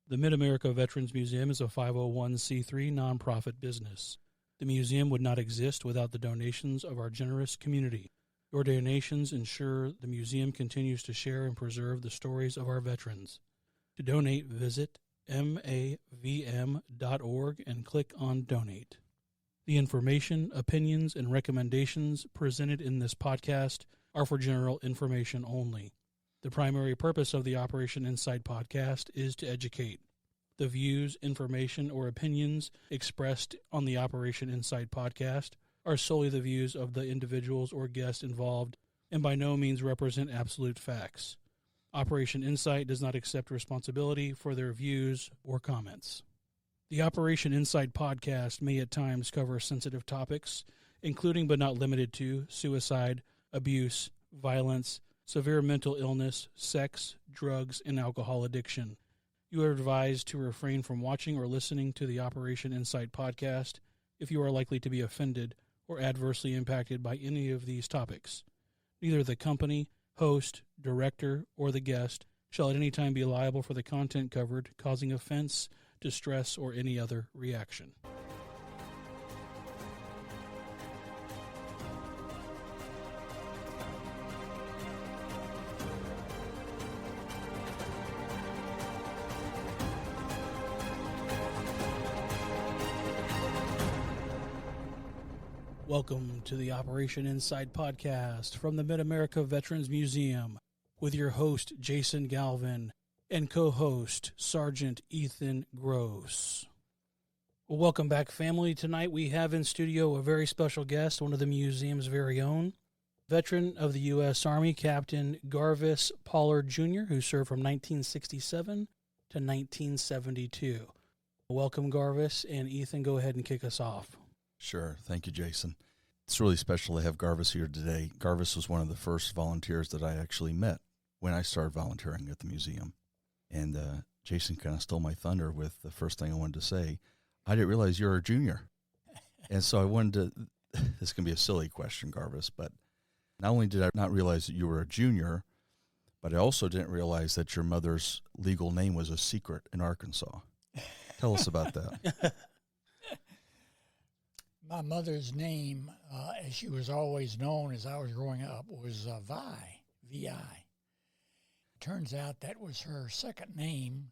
The Mid-America Veterans Museum is a 501c3 nonprofit business. The museum would not exist without the donations of our generous community. Your donations ensure the museum continues to share and preserve the stories of our veterans. To donate, visit mavm.org and click on Donate. The information, opinions, and recommendations presented in this podcast are for general information only. The primary purpose of the Operation Insight podcast is to educate. The views, information, or opinions expressed on the Operation Insight podcast are solely the views of the individuals or guests involved and by no means represent absolute facts. Operation Insight does not accept responsibility for their views or comments. The Operation Insight podcast may at times cover sensitive topics, including but not limited to suicide, abuse, violence, severe mental illness, sex, drugs, and alcohol addiction. You are advised to refrain from watching or listening to the Operation Insight podcast if you are likely to be offended or adversely impacted by any of these topics. Neither the company, host, director, or the guest shall at any time be liable for the content covered, causing offense, distress, or any other reaction. Welcome to the Operation Insight podcast from the Mid-America Veterans Museum with your host, Jason Galvin, and co-host, Sergeant Ethan Gross. Well, welcome back, family. Tonight we have in studio a very special guest, one of the museum's very own, veteran of the U.S. Army, Captain Garvis Pollard, Jr., who served from 1967 to 1972. Welcome, Garvis, and Ethan, go ahead and kick us off. Sure. Thank you, Jason. It's really special to have Garvis here today. Garvis was one of the first volunteers that I actually met when I started volunteering at the museum. And Jason kind of stole my thunder with the first thing I wanted to say. I didn't realize you're a junior. And so I wanted to, this can be a silly question, Garvis, but not only did I not realize that you were a junior, but I also didn't realize that your mother's legal name was a secret in Arkansas. Tell us about that. My mother's name, as she was always known as I was growing up, was Vi, V-I. Turns out that was her second name,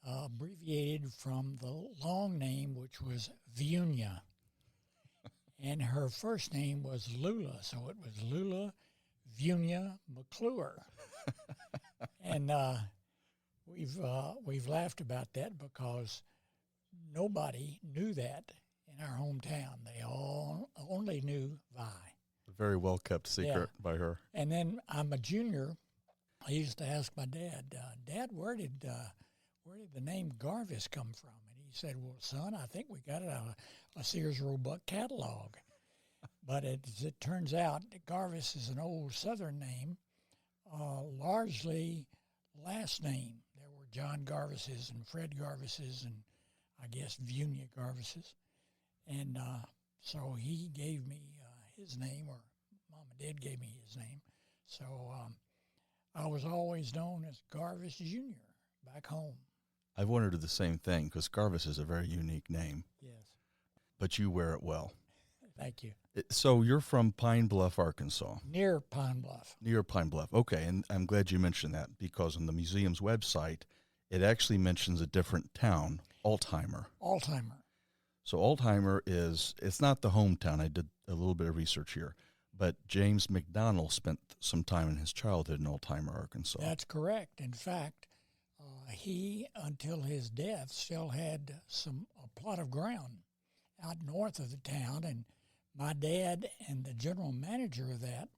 abbreviated from the long name, which was Vunia. And her first name was Lula, so it was Lula Vunia McClure. And we've laughed about that because nobody knew that in our hometown. They all only knew Vi. A very well-kept secret by her. And then I'm a junior. I used to ask my dad, Dad, where did the name Garvis come from? And he said, well, son, I think we got it out of a Sears Roebuck catalog. But as it turns out, Garvis is an old Southern name, largely last name. There were John Garvises and Fred Garvises and I guess Vunia Garvises. And so he gave me his name, or Mom and Dad gave me his name. So I was always known as Garvis Jr. back home. I've wondered the same thing because Garvis is a very unique name. Yes. But you wear it well. Thank you. So you're from Pine Bluff, Arkansas. Near Pine Bluff. Near Pine Bluff. Okay, and I'm glad you mentioned that because on the museum's website, it actually mentions a different town, Altheimer. Altheimer. So Altheimer it's not the hometown. I did a little bit of research here. But James McDonald spent some time in his childhood in Altheimer, Arkansas. That's correct. In fact, he, until his death, still had a plot of ground out north of the town. And my dad and the general manager of that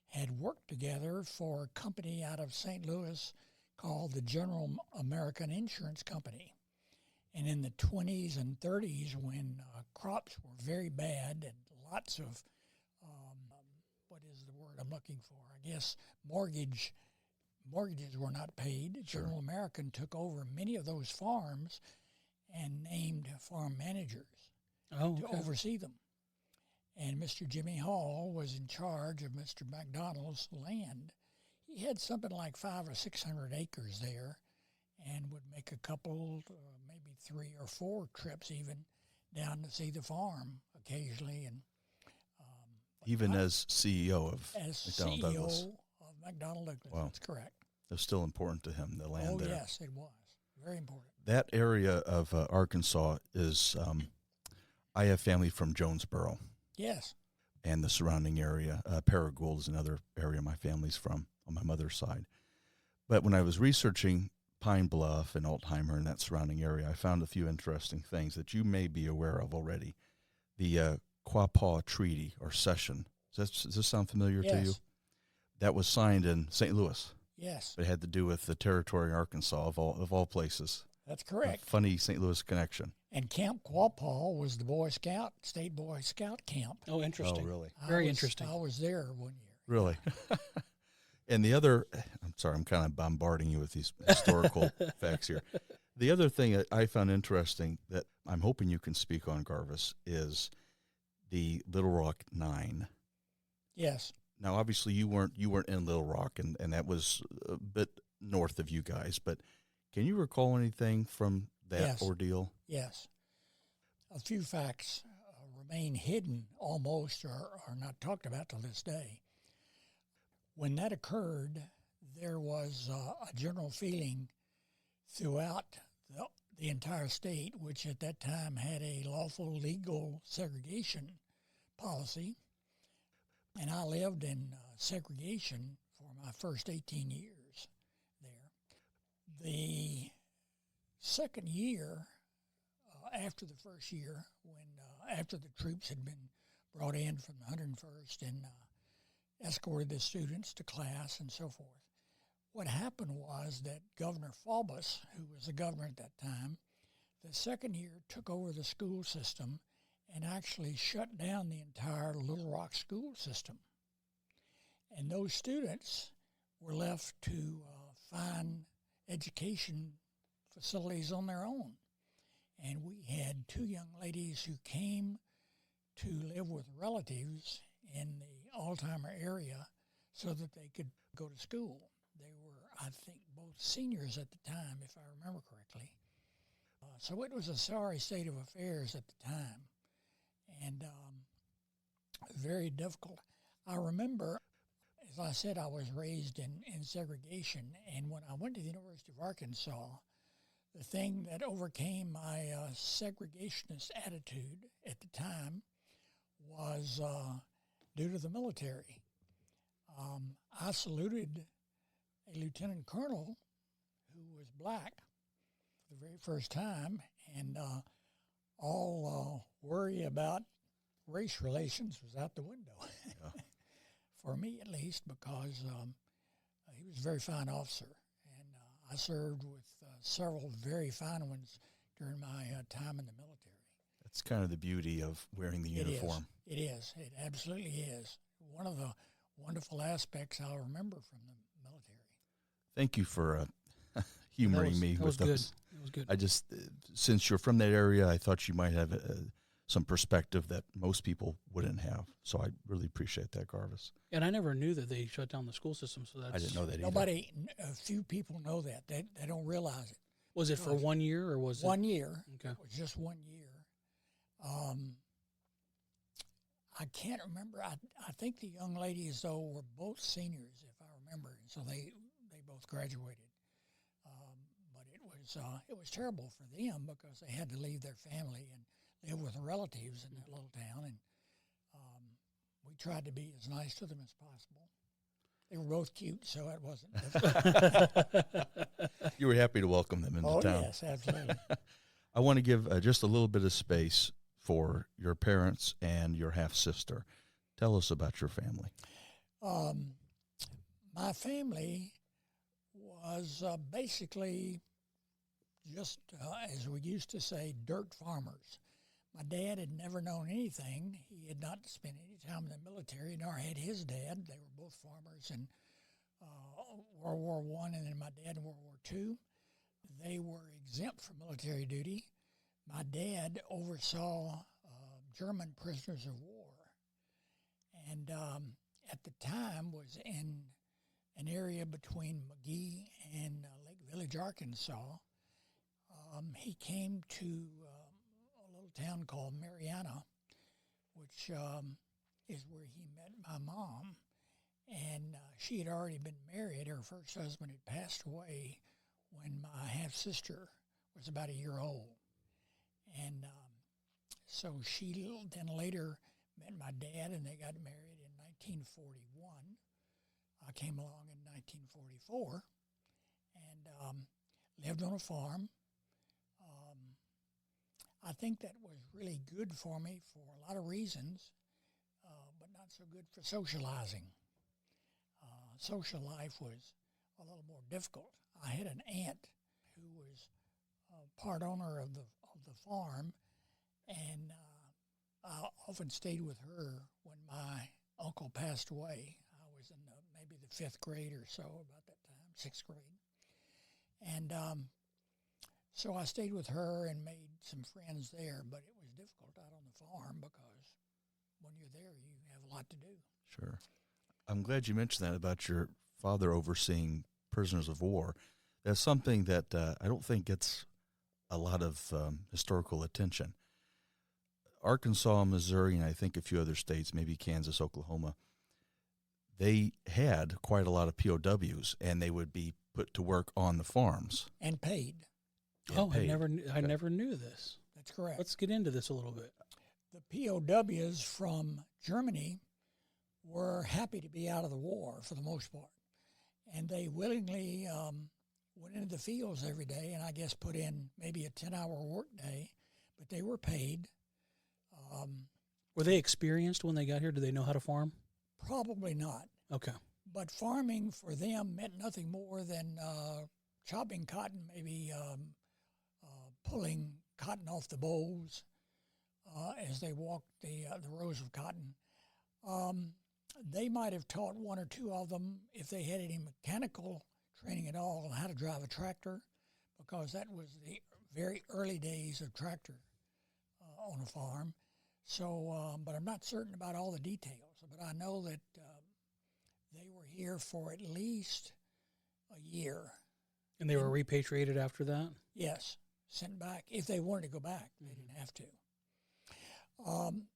had worked together for a company out of St. Louis called the General American Insurance Company. And in the 20s and 30s, when crops were very bad and lots of, what is the word I'm looking for? I guess mortgages were not paid. Sure. General American took over many of those farms and named farm managers to oversee them. And Mr. Jimmy Hall was in charge of Mr. McDonald's land. He had something like 500 or 600 acres there and would make a couple, maybe 3 or 4 trips even down to see the farm occasionally. And even as CEO of McDonnell Douglas. of McDonnell Douglas, Wow. That's correct. It was still important to him, the land there. Oh, yes, it was. Very important. That area of Arkansas is, I have family from Jonesboro Yes. and the surrounding area. Paragould is another area my family's from on my mother's side. But when I was researching Pine Bluff and Altheimer and that surrounding area, I found a few interesting things that you may be aware of already. The Quapaw Treaty or Cession. Does this sound familiar to you? That was signed in St. Louis. Yes. It had to do with the territory in Arkansas of all places. That's correct. A funny St. Louis connection. And Camp Quapaw was the state Boy Scout camp. Oh, interesting. Oh, really? Very interesting. I was there one year. Really? And the other, I'm sorry, I'm kind of bombarding you with these historical facts here. The other thing that I found interesting that I'm hoping you can speak on, Garvis, is the Little Rock 9. Yes. Now, obviously, you weren't in Little Rock, and that was a bit north of you guys. But can you recall anything from that ordeal? Yes. A few facts remain hidden almost or are not talked about to this day. When that occurred, there was a general feeling throughout the entire state, which at that time had a lawful legal segregation policy. And I lived in segregation for my first 18 years there. The second year, after the first year, after the troops had been brought in from the 101st and escorted the students to class and so forth, what happened was that Governor Faubus, who was the governor at that time, the second year took over the school system and actually shut down the entire Little Rock school system. And those students were left to find education facilities on their own. And we had 2 young ladies who came to live with relatives in the Altheimer area so that they could go to school. They were, I think, both seniors at the time, if I remember correctly. So it was a sorry state of affairs at the time, and very difficult. I remember, as I said, I was raised in segregation, and when I went to the University of Arkansas, the thing that overcame my segregationist attitude at the time was due to the military. I saluted a lieutenant colonel who was black for the very first time, and all worry about race relations was out the window, for me at least, because he was a very fine officer, and I served with several very fine ones during my time in the military. That's kind of the beauty of wearing the uniform. It is. It absolutely is. One of the wonderful aspects I'll remember from the military. Thank you for humoring me with those. That was good. I just, since you're from that area, I thought you might have some perspective that most people wouldn't have. So I really appreciate that, Garvis. And I never knew that they shut down the school system. So that's, I didn't know that either. A few people know that. They don't realize it. Was it for 1 year or was it? 1 year. Okay. It was just 1 year. I can't remember. I think the young ladies, though, were both seniors, if I remember. So they both graduated. But it was terrible for them because they had to leave their family and live with relatives in that little town. And we tried to be as nice to them as possible. They were both cute, so it wasn't difficult. You were happy to welcome them into town. Oh, yes, absolutely. I want to give just a little bit of space for your parents and your half-sister. Tell us about your family. My family was basically just, as we used to say, dirt farmers. My dad had never known anything. He had not spent any time in the military, nor had his dad. They were both farmers in World War I and then my dad in World War II. They were exempt from military duty. My dad oversaw German prisoners of war, and at the time was in an area between McGee and Lake Village, Arkansas. he came to a little town called Mariana, which is where he met my mom. And she had already been married. Her first husband had passed away when my half-sister was about a year old. And so she then later met my dad, and they got married in 1941. I came along in 1944 and lived on a farm. I think that was really good for me for a lot of reasons, but not so good for socializing. Social life was a little more difficult. I had an aunt who was part owner of the farm, and I often stayed with her when my uncle passed away. I was in maybe the 5th grade or so, about that time, 6th grade. And so I stayed with her and made some friends there, but it was difficult out on the farm because when you're there, you have a lot to do. Sure. I'm glad you mentioned that about your father overseeing prisoners of war. That's something that I don't think gets a lot of historical attention. Arkansas, Missouri, and I think a few other states, maybe Kansas, Oklahoma, they had quite a lot of POWs, and they would be put to work on the farms. And paid. Oh, paid. I never knew this. That's correct. Let's get into this a little bit. The POWs from Germany were happy to be out of the war for the most part. And they willingly went into the fields every day and I guess put in maybe a 10-hour work day, but they were paid. Were they experienced when they got here? Did they know how to farm? Probably not. Okay. But farming for them meant nothing more than chopping cotton, maybe pulling cotton off the bolls as they walked the rows of cotton. They might have taught one or two of them, if they had any mechanical training at all, on how to drive a tractor, because that was the very early days of tractor on a farm. So, but I'm not certain about all the details. But I know that they were here for at least a year. And they were repatriated after that? Yes, sent back. If they wanted to go back, they didn't have to.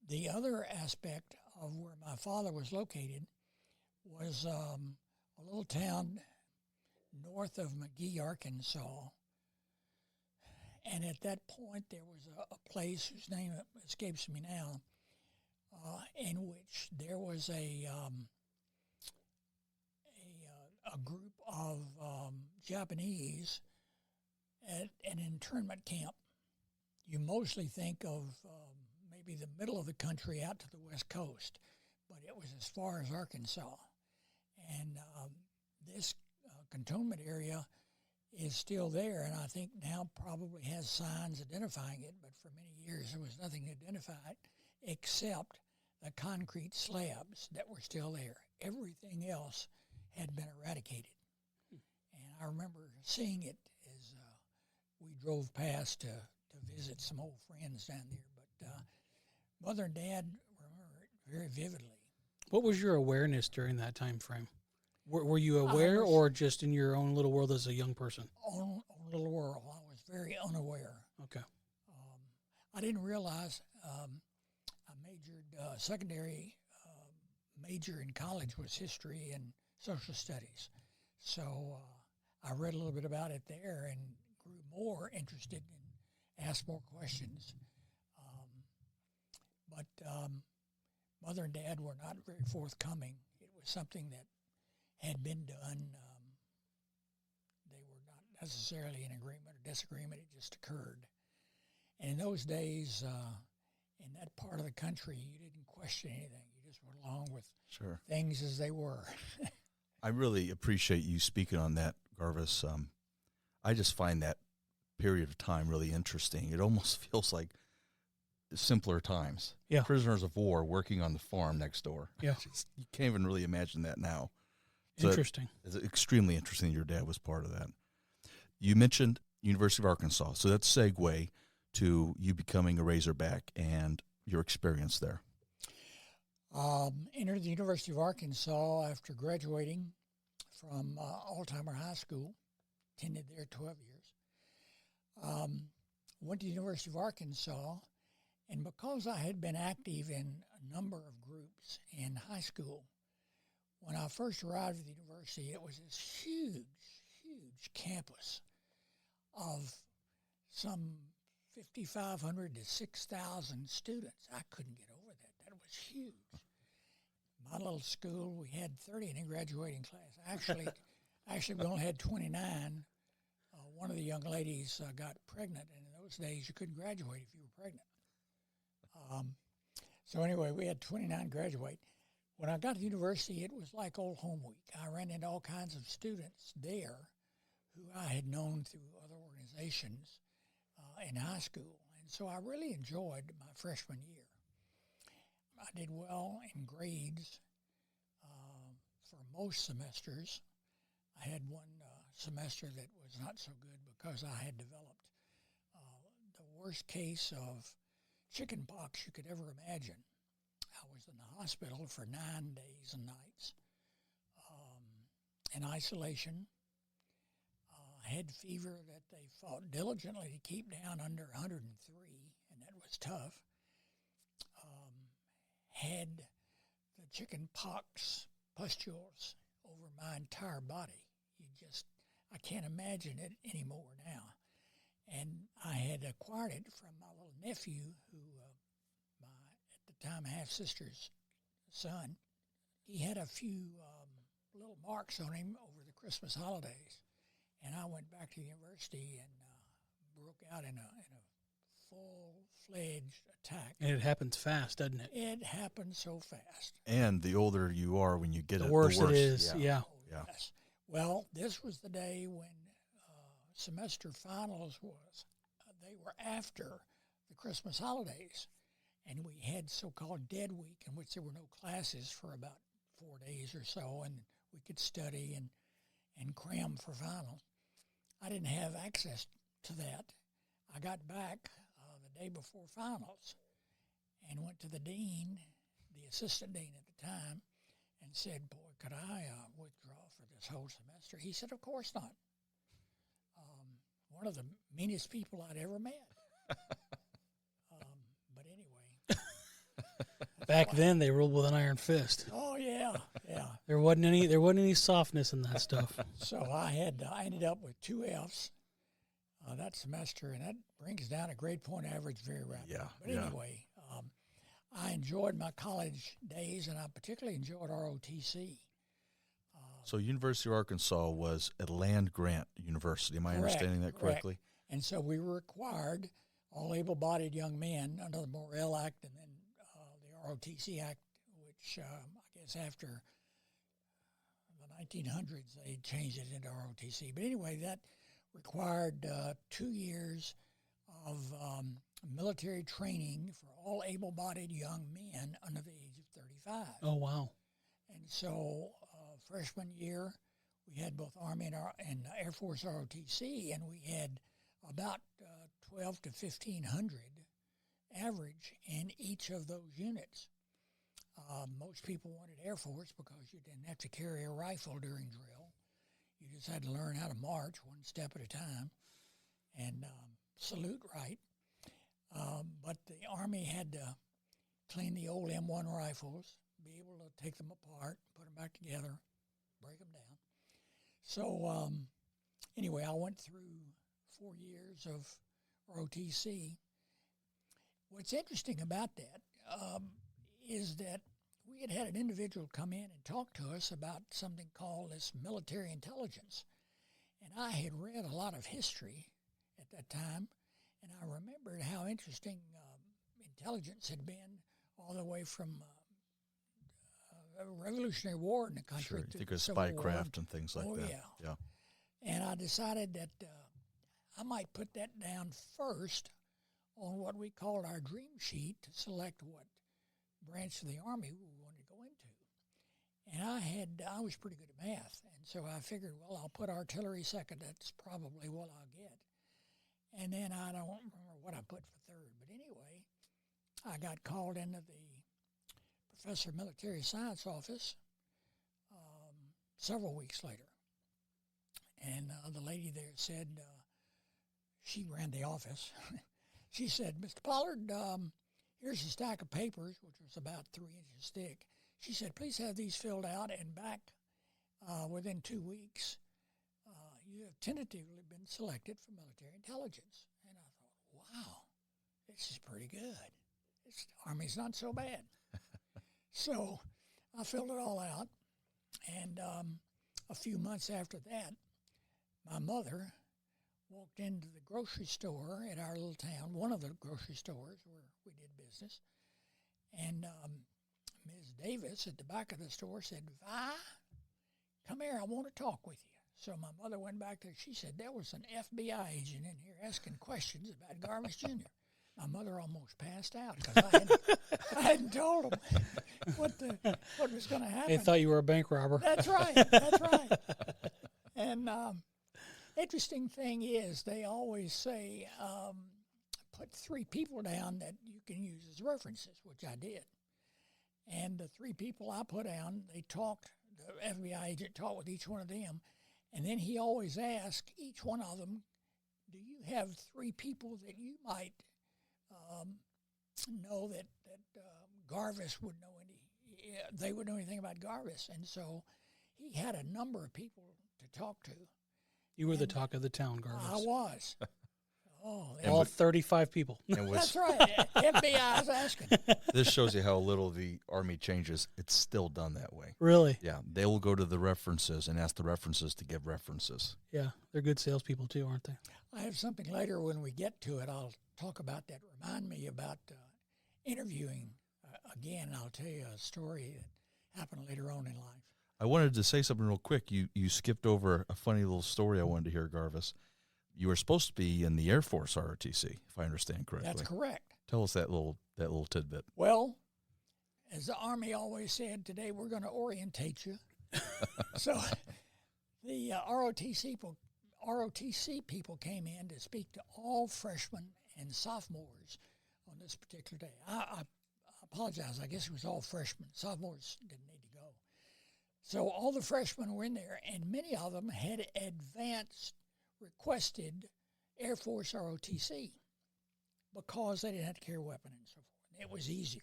The other aspect of where my father was located was a little town north of McGee, Arkansas. And at that point, there was a place whose name escapes me now, in which there was a group of Japanese at an internment camp. You mostly think of maybe the middle of the country out to the west coast, but it was as far as Arkansas. And this cantonment area is still there, and I think now probably has signs identifying it, but for many years there was nothing to identify it except the concrete slabs that were still there. Everything else had been eradicated. And I remember seeing it as we drove past to visit some old friends down there, but Mother and Dad remember it very vividly. What was your awareness during that time frame? Were you aware or just in your own little world as a young person? Own little world. I was very unaware. Okay. I didn't realize I majored, secondary major in college was history and social studies. So I read a little bit about it there and grew more interested and asked more questions. But Mother and Dad were not very forthcoming. It was something that had been done. They were not necessarily in agreement or disagreement. It just occurred. And in those days, in that part of the country, you didn't question anything. You just went along with things as they were. I really appreciate you speaking on that, Garvis. I just find that period of time really interesting. It almost feels like simpler times. Yeah. Prisoners of war working on the farm next door. Yeah. You can't even really imagine that now. So interesting. It's extremely interesting your dad was part of that. You mentioned University of Arkansas, so that's a segue to you becoming a Razorback and your experience there. Entered the University of Arkansas after graduating from Altimer High School. Attended there 12 years. went to the University of Arkansas, and because I had been active in a number of groups in high school, when I first arrived at the university, it was this huge, huge campus of some 5,500 to 6,000 students. I couldn't get over that. That was huge. My little school, we had 30 in a graduating class. Actually, we only had 29. One of the young ladies got pregnant, and in those days, you couldn't graduate if you were pregnant. So anyway, we had 29 graduate. When I got to the university, it was like old home week. I ran into all kinds of students there who I had known through other organizations in high school. And so I really enjoyed my freshman year. I did well in grades for most semesters. I had one semester that was not so good because I had developed the worst case of chicken pox you could ever imagine. I was in the hospital for 9 days and nights in isolation. Had fever that they fought diligently to keep down under 103, and that was tough. Had the chicken pox pustules over my entire body. I can't imagine it anymore now. And I had acquired it from my little nephew, who my, at the time, half-sister's son. He had a few little marks on him over the Christmas holidays. And I went back to the university and broke out in a full-fledged attack. And it happens fast, doesn't it? It happens so fast. And the older you are when you get The it, worse the worse it is, yeah. Oh, yes. Well, this was the day when semester finals was. They were after the Christmas holidays. And we had so-called dead week, in which there were no classes for about 4 days or so, and we could study and cram for finals. I didn't have access to that. I got back the day before finals and went to the dean, the assistant dean at the time, and said, boy, could I withdraw for this whole semester? He said, of course not. One of the meanest people I'd ever met. But anyway. Back then, they ruled with an iron fist. Oh, yeah, yeah. There wasn't any softness in that stuff. So I ended up with 2 Fs that semester, and that brings down a grade point average very rapidly. Yeah, But anyway, I enjoyed my college days, and I particularly enjoyed ROTC. So University of Arkansas was a land-grant university. Am I Correct, understanding that correctly? And so we were required, all able-bodied young men, under the Morrill Act and then the ROTC Act, which I guess after the 1900s they changed it into ROTC. But anyway, that required 2 years of military training for all able-bodied young men under the age of 35. Oh, wow. And so freshman year, we had both Army and Air Force ROTC, and we had about 12 to 1,500 average in each of those units. Most people wanted Air Force because you didn't have to carry a rifle during drill. You just had to learn how to march one step at a time and salute right. But the Army had to clean the old M1 rifles, be able to take them apart, put them back together, break them down. So anyway, I went through 4 years of ROTC. What's interesting about that is that we had an individual come in and talk to us about something called this military intelligence. And I had read a lot of history at that time, and I remembered how interesting intelligence had been all the way from Revolutionary War in the country. Sure, you think of spycraft and things like that. Yeah. And I decided that I might put that down first on what we called our dream sheet to select what branch of the Army we wanted to go into. And I was pretty good at math, and so I figured, well, I'll put artillery second. That's probably what I'll get. And then I don't remember what I put for third. But anyway, I got called into the Professor of Military Science office several weeks later. And the lady there said she ran the office. She said, Mr. Pollard, here's a stack of papers, which was about 3 inches thick. She said, please have these filled out, and back within 2 weeks, you have tentatively been selected for military intelligence. And I thought, wow, this is pretty good. This Army's not so bad. So I filled it all out, and a few months after that, my mother walked into the grocery store at our little town, one of the grocery stores where we did business, and Ms. Davis at the back of the store said, Vi, come here, I want to talk with you. So my mother went back there. She said, there was an FBI agent in here asking questions about Garvis Jr. My mother almost passed out because I hadn't told them what was going to happen. They thought you were a bank robber. That's right. That's right. And interesting thing is, they always say, put 3 people down that you can use as references, which I did. And the 3 people I put down, they talked, the FBI agent talked with each one of them, and then he always asked each one of them, do you have 3 people that you might know that Garvis would know they would know anything about Garvis? And so he had a number of people to talk to. You were the talk of the town, Garvis. I was. Oh, all 35 people. That's right. FBI is asking. This shows you how little the Army changes. It's still done that way. Really? Yeah, they will go to the references and ask the references to give references. Yeah, they're good salespeople too, aren't they? I have something later when we get to it. I'll talk about that. Remind me about interviewing again, and I'll tell you a story that happened later on in life. I wanted to say something real quick. You skipped over a funny little story I wanted to hear, Garvis. You were supposed to be in the Air Force ROTC, if I understand correctly. That's correct. Tell us that little tidbit. Well, as the Army always said, today we're going to orientate you. So the ROTC people came in to speak to all freshmen and sophomores on this particular day. I apologize. I guess it was all freshmen. Sophomores didn't need to go. So all the freshmen were in there, and many of them had requested Air Force ROTC because they didn't have to carry a weapon and so forth. It was easier.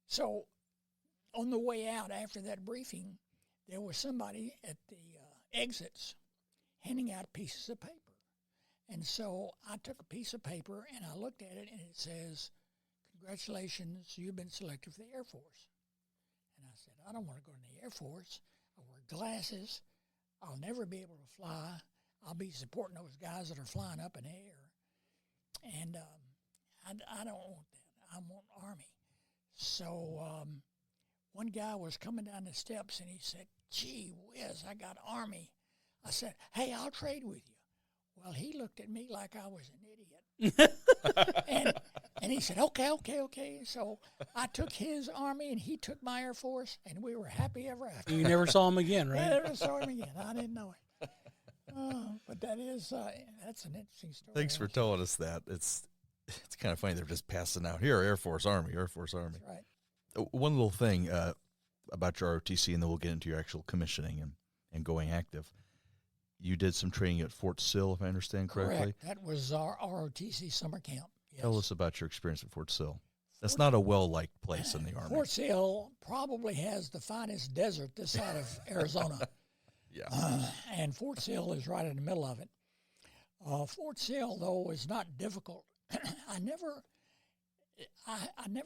So on the way out after that briefing, there was somebody at the exits handing out pieces of paper. And so I took a piece of paper and I looked at it, and it says, congratulations, you've been selected for the Air Force. And I said, I don't want to go to the Air Force. I wear glasses. I'll never be able to fly. I'll be supporting those guys that are flying up in the air. And I don't want that. I want Army. So one guy was coming down the steps, and he said, gee whiz, I got Army. I said, hey, I'll trade with you. Well, he looked at me like I was an idiot. and he said, okay. So I took his Army, and he took my Air Force, and we were happy ever after. You never saw him again, right? I never saw him again. I didn't know it. But that's an interesting story. Thanks for telling us that. It's kind of funny. They're just passing out here, Air Force, Army. That's right. One little thing about your ROTC, and then we'll get into your actual commissioning and going active. You did some training at Fort Sill, if I understand correctly. Correct. That was our ROTC summer camp. Yes. Tell us about your experience at Fort Sill. That's not a well-liked place in the Army. Fort Sill probably has the finest desert this side of Arizona. Yeah. And Fort Sill is right in the middle of it. Fort Sill, though, is not difficult. I never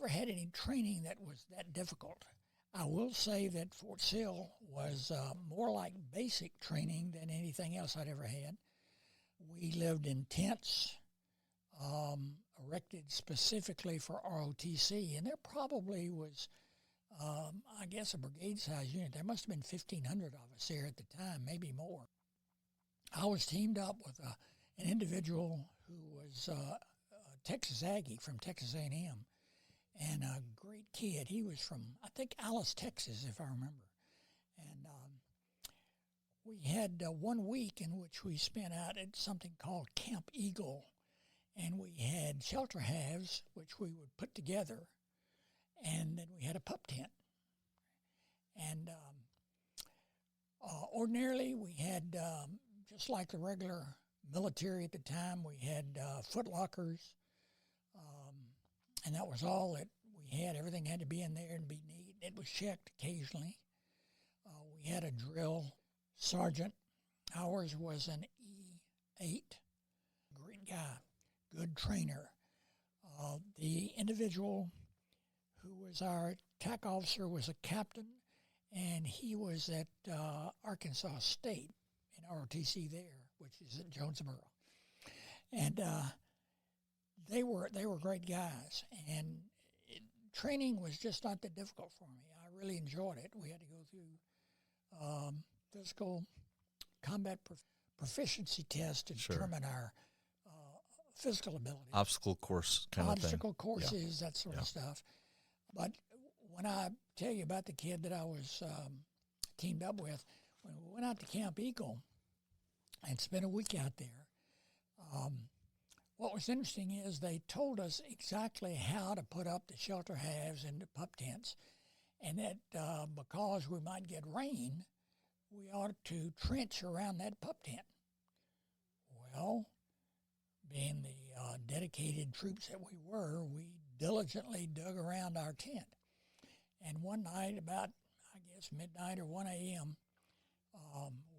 had any training that was that difficult. I will say that Fort Sill was more like basic training than anything else I'd ever had. We lived in tents erected specifically for ROTC, and there probably was, I guess, a brigade-sized unit. There must have been 1,500 of us there at the time, maybe more. I was teamed up with an individual who was a Texas Aggie from Texas A&M, and a great kid. He was from, I think, Alice, Texas, if I remember. And we had 1 week in which we spent out at something called Camp Eagle, and we had shelter halves, which we would put together, and then we had a pup tent. And ordinarily we had, just like the regular military at the time. We had foot lockers, and that was all that we had. Everything had to be in there and be neat. It was checked occasionally. We had a drill sergeant. Ours was an E8. Great guy, good trainer. The individual who was our TAC officer was a captain, and he was at Arkansas State in ROTC there, which is at Jonesboro. And they were great guys, and training was just not that difficult for me. I really enjoyed it. We had to go through physical combat proficiency tests to determine our physical ability. Obstacle course kind of thing. Obstacle courses, that sort of stuff. But when I tell you about the kid that I was teamed up with, when we went out to Camp Eagle and spent a week out there, what was interesting is they told us exactly how to put up the shelter halves and the pup tents, and that because we might get rain, we ought to trench around that pup tent. Well, being the dedicated troops that we were, we diligently dug around our tent. And one night, about, I guess, midnight or 1 a.m.,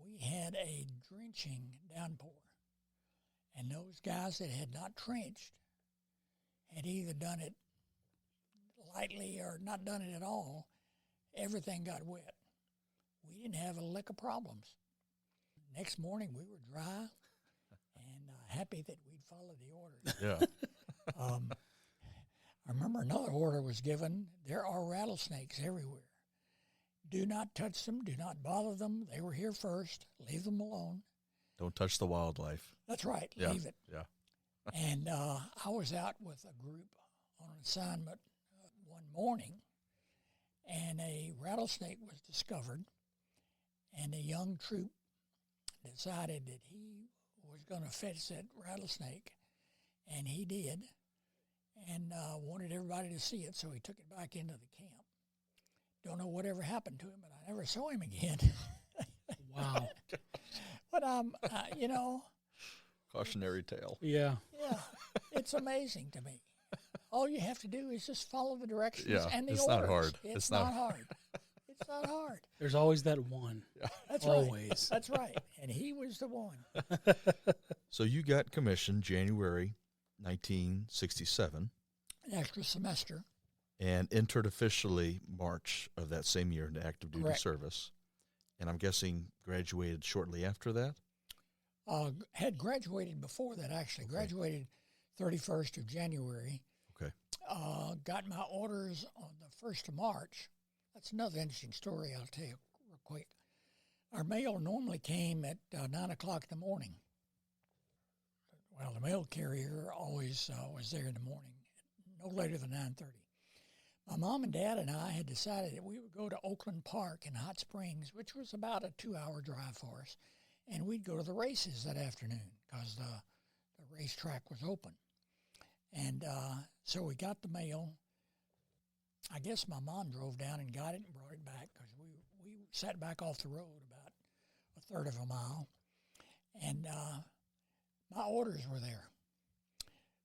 we had a drenching downpour. And those guys that had not trenched had either done it lightly or not done it at all. Everything got wet. We didn't have a lick of problems. Next morning, we were dry and happy that we'd followed the orders. Yeah. I remember another order was given. There are rattlesnakes everywhere. Do not touch them. Do not bother them. They were here first. Leave them alone. Don't touch the wildlife. That's right. Yeah. Leave it. Yeah. And I was out with a group on an assignment one morning, and a rattlesnake was discovered, and a young troop decided that he was going to fetch that rattlesnake, and he did, and wanted everybody to see it, so he took it back into the camp. Don't know whatever happened to him, but I never saw him again. Wow. But, you know. Cautionary tale. Yeah. Yeah, it's amazing to me. All you have to do is just follow the directions and the it's orders. Not hard. It's not hard. It's not hard. There's always that one. Yeah. That's always. Right. That's right. And he was the one. So you got commissioned January 1967. An extra semester. And entered officially March of that same year into active duty Correct. service. And I'm guessing graduated shortly after that? Had graduated before that, actually. Okay. Graduated 31st of January. Okay. Got my orders on the 1st of March. That's another interesting story I'll tell you real quick. Our mail normally came at 9 o'clock in the morning. Well, the mail carrier always was there in the morning, no later than 9:30. My mom and dad and I had decided that we would go to Oakland Park in Hot Springs, which was about a 2-hour drive for us, and we'd go to the races that afternoon because the racetrack was open. And so we got the mail. I guess my mom drove down and got it and brought it back because we sat back off the road about a third of a mile, and my orders were there.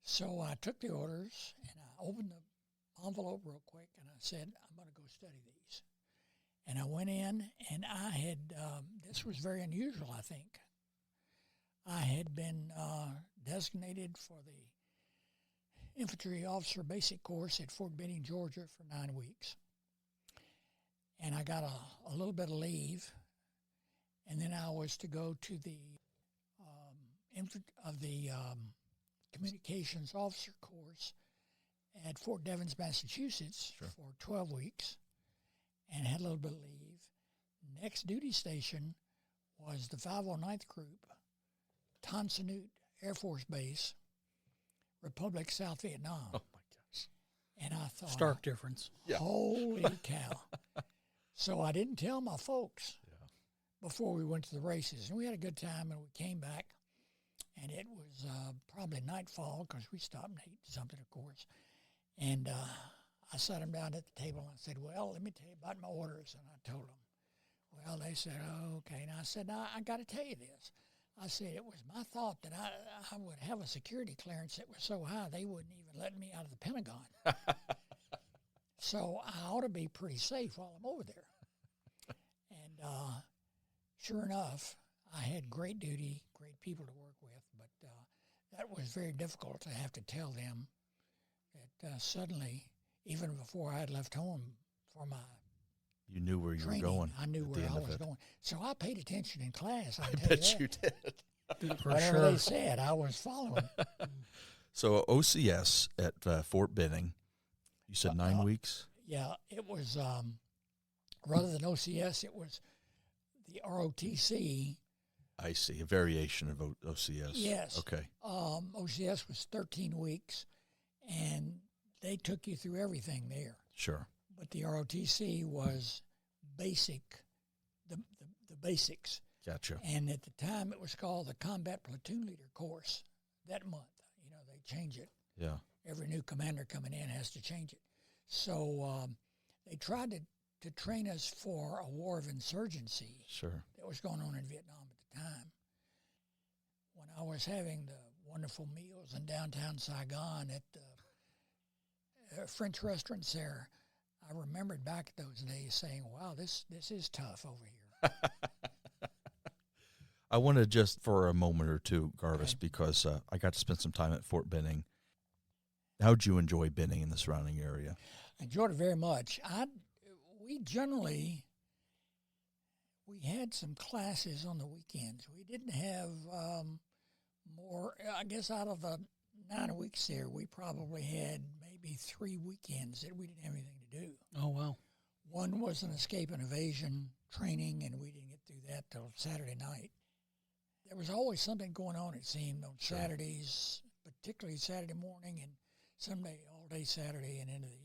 So I took the orders and I opened the envelope real quick, and I said, I'm going to go study these. And I went in, and I had, this was very unusual, I think. I had been designated for the infantry officer basic course at Fort Benning, Georgia for 9 weeks. And I got a little bit of leave, and then I was to go to the communications officer course at Fort Devens, Massachusetts for 12 weeks, and had a little bit of leave. Next duty station was the 509th Group, Tonsanut Air Force Base, Republic, South Vietnam. Oh, my gosh. And I thought, Stark difference. holy cow. So I didn't tell my folks before we went to the races. And we had a good time, and we came back, and it was probably nightfall because we stopped and ate something, of course. And I sat them down at the table and I said, well, let me tell you about my orders. And I told them. Well, they said, oh, okay. And I said, now, I got to tell you this. I said it was my thought that I would have a security clearance that was so high they wouldn't even let me out of the Pentagon. So I ought to be pretty safe while I'm over there. And sure enough, I had great duty, great people to work with, but that was very difficult to have to tell them that suddenly, even before I had left home for my You knew where you training, were going. I knew at where the I end of was it. going. So I paid attention in class. I bet you did. For Whatever sure. they said, I was following. So OCS at Fort Benning, you said 9 weeks? Yeah, it was, rather than OCS, it was the ROTC. I see, a variation of OCS. Yes. Okay. OCS was 13 weeks, and they took you through everything there. Sure. But the ROTC was basic, the basics. Gotcha. And at the time, it was called the Combat Platoon Leader course that month. You know, they change it. Yeah. Every new commander coming in has to change it. So they tried to train us for a war of insurgency Sure. that was going on in Vietnam at the time. When I was having the wonderful meals in downtown Saigon at the French restaurants there, I remembered back at those days saying, wow, this is tough over here. I want to just for a moment or two, Garvis, Okay. because I got to spend some time at Fort Benning. How'd you enjoy Benning in the surrounding area? I enjoyed it very much. We had some classes on the weekends. We didn't have more, I guess out of the 9 weeks there, we probably had maybe 3 weekends that we didn't have anything to do. Oh, wow. One was an escape and evasion training, and we didn't get through that till Saturday night. There was always something going on, it seemed, on Saturdays, particularly Saturday morning and Sunday, all day Saturday and into the evening.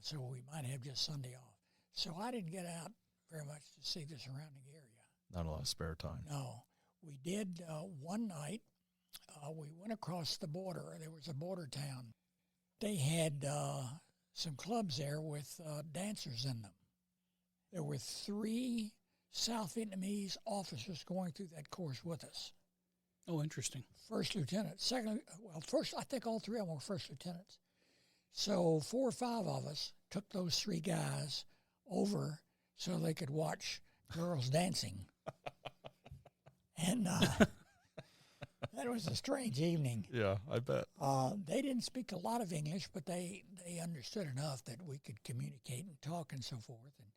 So we might have just Sunday off. So I didn't get out very much to see the surrounding area. Not a lot of spare time. No. We did one night, we went across the border. There was a border town. They had some clubs there with dancers in them. There were 3 South Vietnamese officers going through that course with us. Oh, interesting. First lieutenant, first, I think all 3 of them were first lieutenants. So 4 or 5 of us took those 3 guys over so they could watch girls dancing. And that was a strange evening. Yeah, I bet. They didn't speak a lot of English, but they understood enough that we could communicate and talk and so forth. And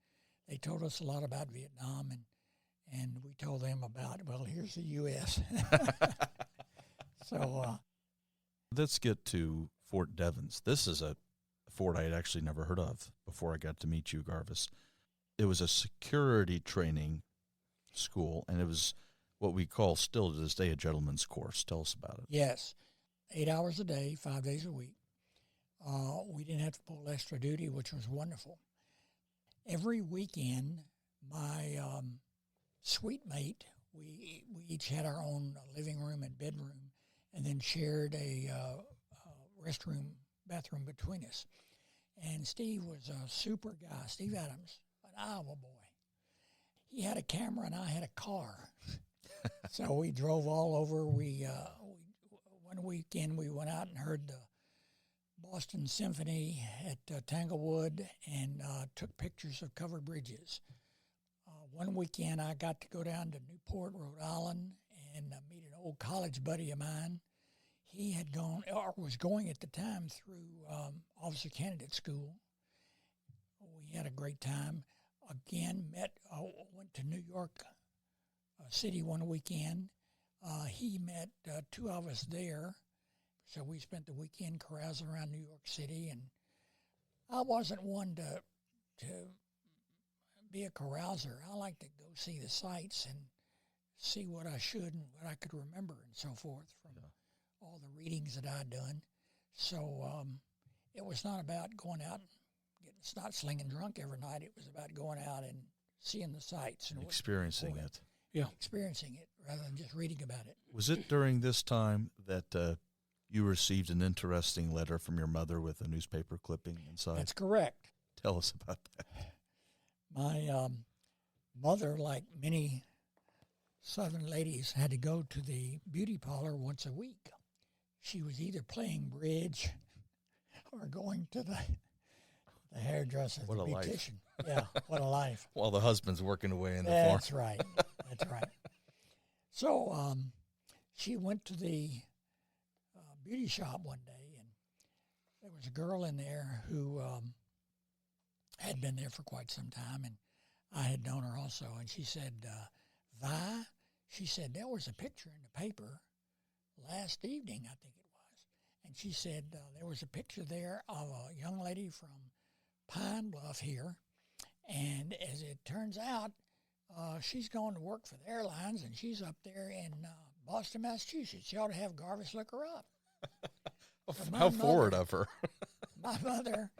they told us a lot about Vietnam, and we told them about, well, here's the U.S. So Let's get to Fort Devens. This is a fort I had actually never heard of before I got to meet you, Garvis. It was a security training school, and it was what we call still to this day a gentleman's course. Tell us about it. yes, 8 hours a day, 5 days a week. We didn't have to pull extra duty, which was wonderful. Every weekend, my suite mate, we each had our own living room and bedroom, and then shared a restroom, bathroom between us. And Steve was a super guy, Steve Adams, an Iowa boy. He had a camera and I had a car. So we drove all over. One weekend we went out and heard the Boston Symphony at Tanglewood and took pictures of covered bridges. One weekend I got to go down to Newport, Rhode Island, and meet an old college buddy of mine. He had gone, or was going at the time, through officer candidate school. We had a great time. Again, went to New York City one weekend. He met 2 of us there. So we spent the weekend carousing around New York City, and I wasn't one to be a carouser. I like to go see the sights and see what I should and what I could remember and so forth from all the readings that I'd done. So it was not about going out and getting snot slinging drunk every night. It was about going out and seeing the sights and Experiencing it. Yeah. experiencing it rather than just reading about it. Was it during this time that you received an interesting letter from your mother with a newspaper clipping inside? That's correct. Tell us about that. My mother, like many Southern ladies had to go to the beauty parlor once a week. She was either playing bridge or going to the hairdresser, What the a life. beautician. Yeah, what a life. While the husband's working away in the farm. That's right. That's right. So she went to the beauty shop one day, and there was a girl in there who had been there for quite some time, and I had known her also. And she said, Vi, she said, there was a picture in the paper last evening, I think it was. And she said there was a picture there of a young lady from Pine Bluff here, and as it turns out, she's going to work for the airlines, and she's up there in Boston, Massachusetts. You ought to have Garvis look her up. So How forward of her. My mother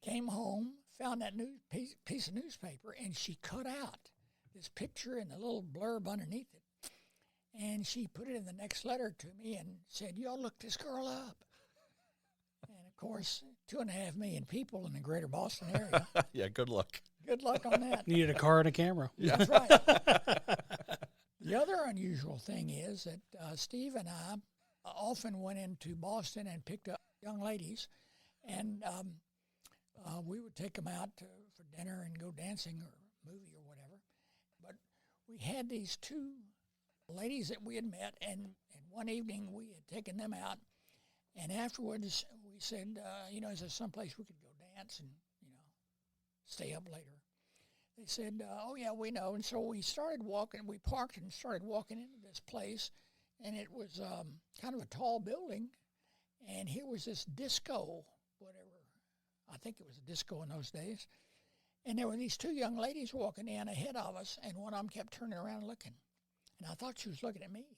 came home, found that piece of newspaper, and she cut out this picture and the little blurb underneath it. And she put it in the next letter to me and said, you ought to look this girl up. And, of course, 2.5 million people in the greater Boston area. Yeah, good luck. Good luck on that. Needed a car and a camera. Yeah. That's right. The other unusual thing is that Steve and I often went into Boston and picked up young ladies, and we would take them out for dinner and go dancing or movie or whatever. But we had these two ladies that we had met, and one evening we had taken them out, and afterwards we said, is there someplace we could go dance and, stay up later? They said, oh, yeah, we know. And so we started walking. We parked and started walking into this place, and it was kind of a tall building, and here was this disco, whatever. I think it was a disco in those days. And there were these two young ladies walking in ahead of us, and one of them kept turning around looking. And I thought she was looking at me.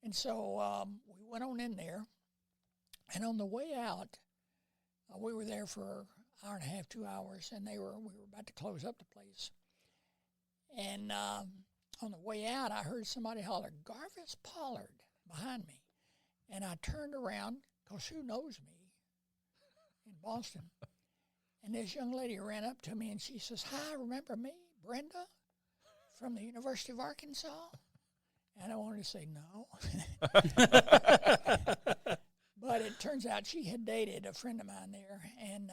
And so we went on in there, and on the way out, we were there for an hour and a half, 2 hours, and we were about to close up the place. And on the way out, I heard somebody holler, Garvis Pollard, behind me. And I turned around, because who knows me in Boston? And this young lady ran up to me, and she says, hi, remember me, Brenda, from the University of Arkansas? And I wanted to say no. But it turns out she had dated a friend of mine there. And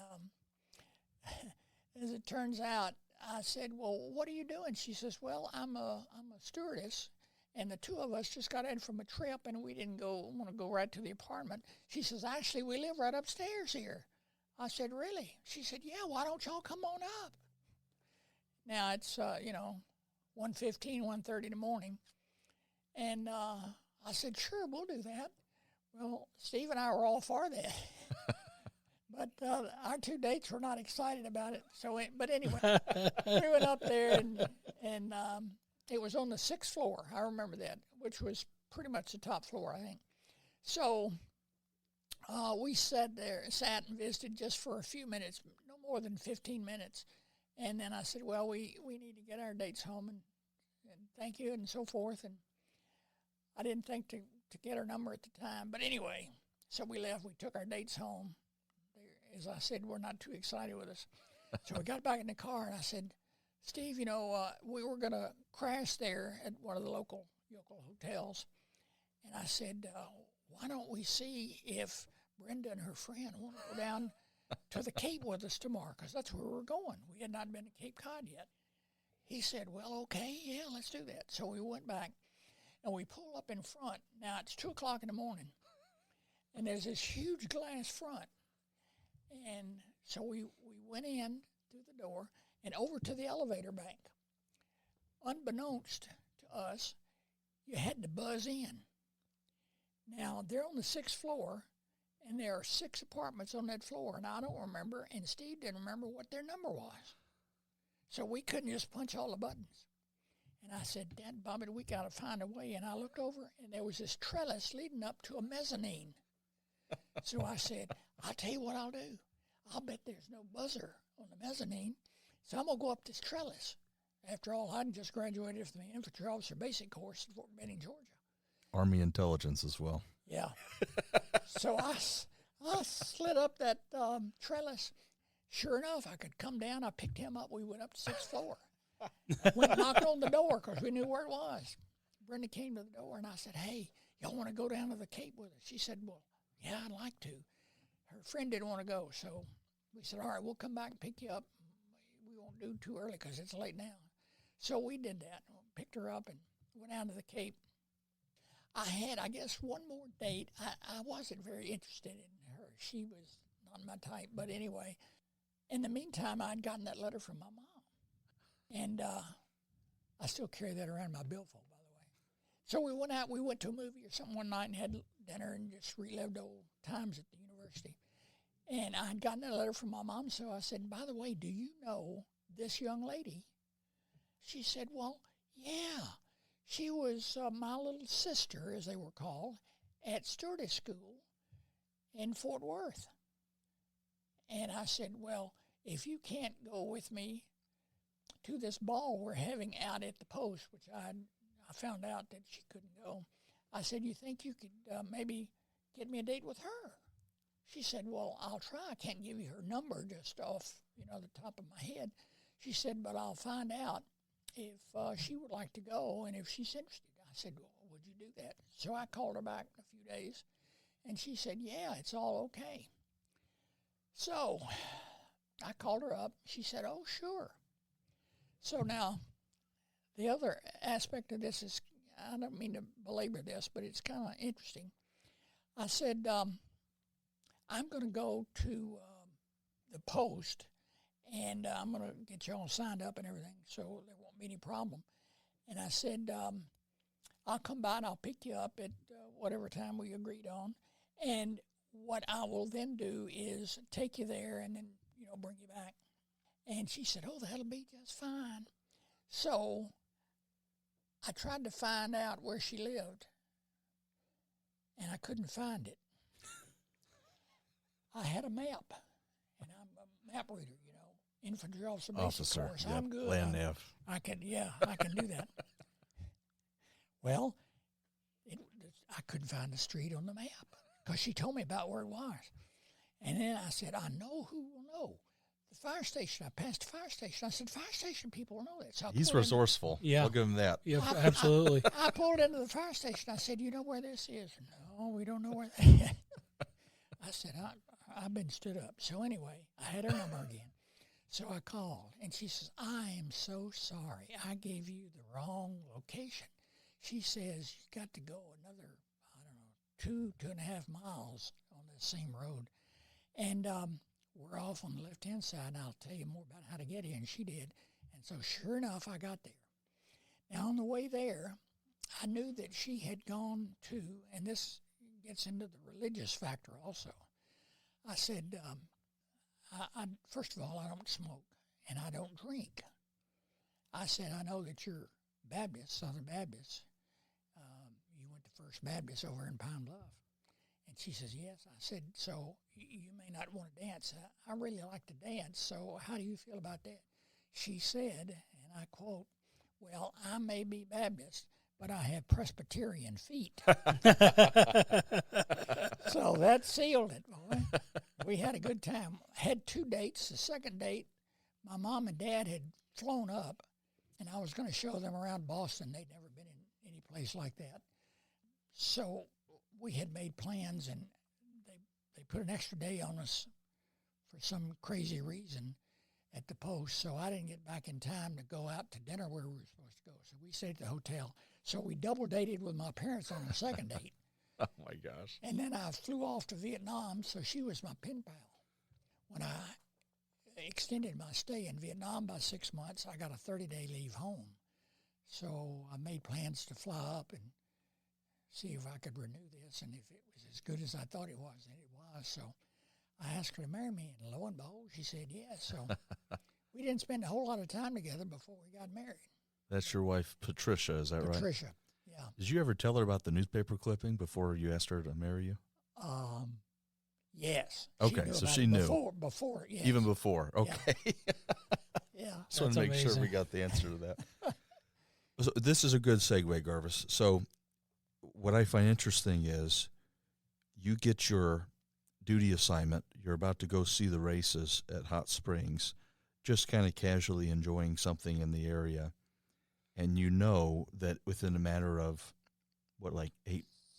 as it turns out, I said, well, what are you doing? She says, well, I'm a stewardess, and the two of us just got in from a trip, and we didn't want to go right to the apartment. She says, actually, we live right upstairs here. I said, really? She said, yeah, why don't y'all come on up? Now it's, 1:15, 1:30 in the morning. And I said, sure, we'll do that. Well, Steve and I were all for that. But our two dates were not excited about it. But anyway, we went up there, and it was on the 6th floor. I remember that, which was pretty much the top floor, I think. So we sat and visited just for a few minutes, no more than 15 minutes. And then I said, well, we need to get our dates home, and thank you, and so forth. And I didn't think to get her number at the time. But anyway, so we left. We took our dates home. As I said, we're not too excited with us. So we got back in the car, and I said, Steve, we were going to crash there at one of the local hotels. And I said, why don't we see if Brenda and her friend want to go down to the Cape with us tomorrow, because that's where we're going. We had not been to Cape Cod yet. He said, well, okay, yeah, let's do that. So we went back, and we pull up in front. Now, it's 2 o'clock in the morning, and there's this huge glass front. And so we went in through the door and over to the elevator bank. Unbeknownst to us, you had to buzz in. Now, they're on the 6th floor, and there are 6 apartments on that floor, and I don't remember, and Steve didn't remember what their number was. So we couldn't just punch all the buttons. And I said, Dad, Bobby, we got to find a way. And I looked over, and there was this trellis leading up to a mezzanine. So I said, I'll tell you what I'll do. I'll bet there's no buzzer on the mezzanine, so I'm going to go up this trellis. After all, I just graduated from the infantry officer basic course in Fort Benning, Georgia. Army intelligence as well. Yeah. So I slid up that trellis. Sure enough, I could come down. I picked him up. We went up to 6th floor. Went and knocked on the door because we knew where it was. Brenda came to the door, and I said, hey, y'all want to go down to the Cape with us? She said, well, yeah, I'd like to. Her friend didn't want to go, so we said, all right, we'll come back and pick you up. We won't do too early because it's late now. So we did that. Picked her up and went down to the Cape. I had, I guess, one more date. I wasn't very interested in her. She was not my type. But anyway, in the meantime, I'd gotten that letter from my mom. And I still carry that around my billfold, by the way. So we went out. We went to a movie or something one night and had dinner and just relived old times at the university. And I'd gotten that letter from my mom, so I said, by the way, do you know this young lady? She said, well, yeah. She was my little sister, as they were called, at stewardess school in Fort Worth. And I said, well, if you can't go with me to this ball we're having out at the post, which I found out that she couldn't go, I said, you think you could maybe get me a date with her? She said, well, I'll try. I can't give you her number just off, the top of my head. She said, but I'll find out if she would like to go and if she's interested. I said, well, would you do that? So I called her back in a few days, and she said, yeah, it's all okay. So I called her up. She said, oh, sure. So now the other aspect of this is, I don't mean to belabor this, but it's kind of interesting. I said, I'm going to go to the post, and I'm going to get you all signed up and everything, so there won't be any problem. And I said, I'll come by and I'll pick you up at whatever time we agreed on. And what I will then do is take you there and then, bring you back. And she said, oh, that'll be just fine. So I tried to find out where she lived, and I couldn't find it. I had a map, and I'm a map reader, infantry officer, basic course. Yep. I'm good. Land nav. I can do that. Well, I couldn't find the street on the map because she told me about where it was. And then I said, I know who will know. The fire station. I passed the fire station. I said, fire station people will know that. So He's resourceful. Yeah. I'll give him that. Yeah, absolutely. I pulled into the fire station. I said, you know where this is? No, we don't know where that is. I said, I've been stood up. So anyway, I had her number again. So I called, and she says, I am so sorry. I gave you the wrong location. She says, you got to go another, 2.5 miles on the same road. And we're off on the left-hand side, and I'll tell you more about how to get here, and she did. And so sure enough, I got there. Now, on the way there, I knew that she had gone to, and this gets into the religious factor also. I said, first of all, I don't smoke, and I don't drink. I said, I know that you're Baptist, Southern Baptist. You went to First Baptist over in Pine Bluff. And she says, yes. I said, so you may not want to dance. I really like to dance, so how do you feel about that? She said, and I quote, well, I may be Baptist, but I have Presbyterian feet. So that sealed it, boy. We had a good time. Had 2 dates. The second date, my mom and dad had flown up, and I was going to show them around Boston. They'd never been in any place like that. So we had made plans, and they put an extra day on us for some crazy reason at the post. So I didn't get back in time to go out to dinner where we were supposed to go. So we stayed at the hotel. So we double dated with my parents on the second date. Oh, my gosh. And then I flew off to Vietnam, so she was my pen pal. When I extended my stay in Vietnam by 6 months, I got a 30-day leave home. So I made plans to fly up and see if I could renew this, and if it was as good as I thought it was, and it was. So I asked her to marry me, and lo and behold, she said yes. So we didn't spend a whole lot of time together before we got married. That's your wife, Patricia, is that right? Patricia, yeah. Did you ever tell her about the newspaper clipping before you asked her to marry you? Yes. Okay, so she knew. Before, yes. Even before, okay. Yeah. Just want to make sure we got the answer to that. So this is a good segue, Garvis. So what I find interesting is you get your duty assignment. You're about to go see the races at Hot Springs, just kind of casually enjoying something in the area. And you know that within a matter of, what, like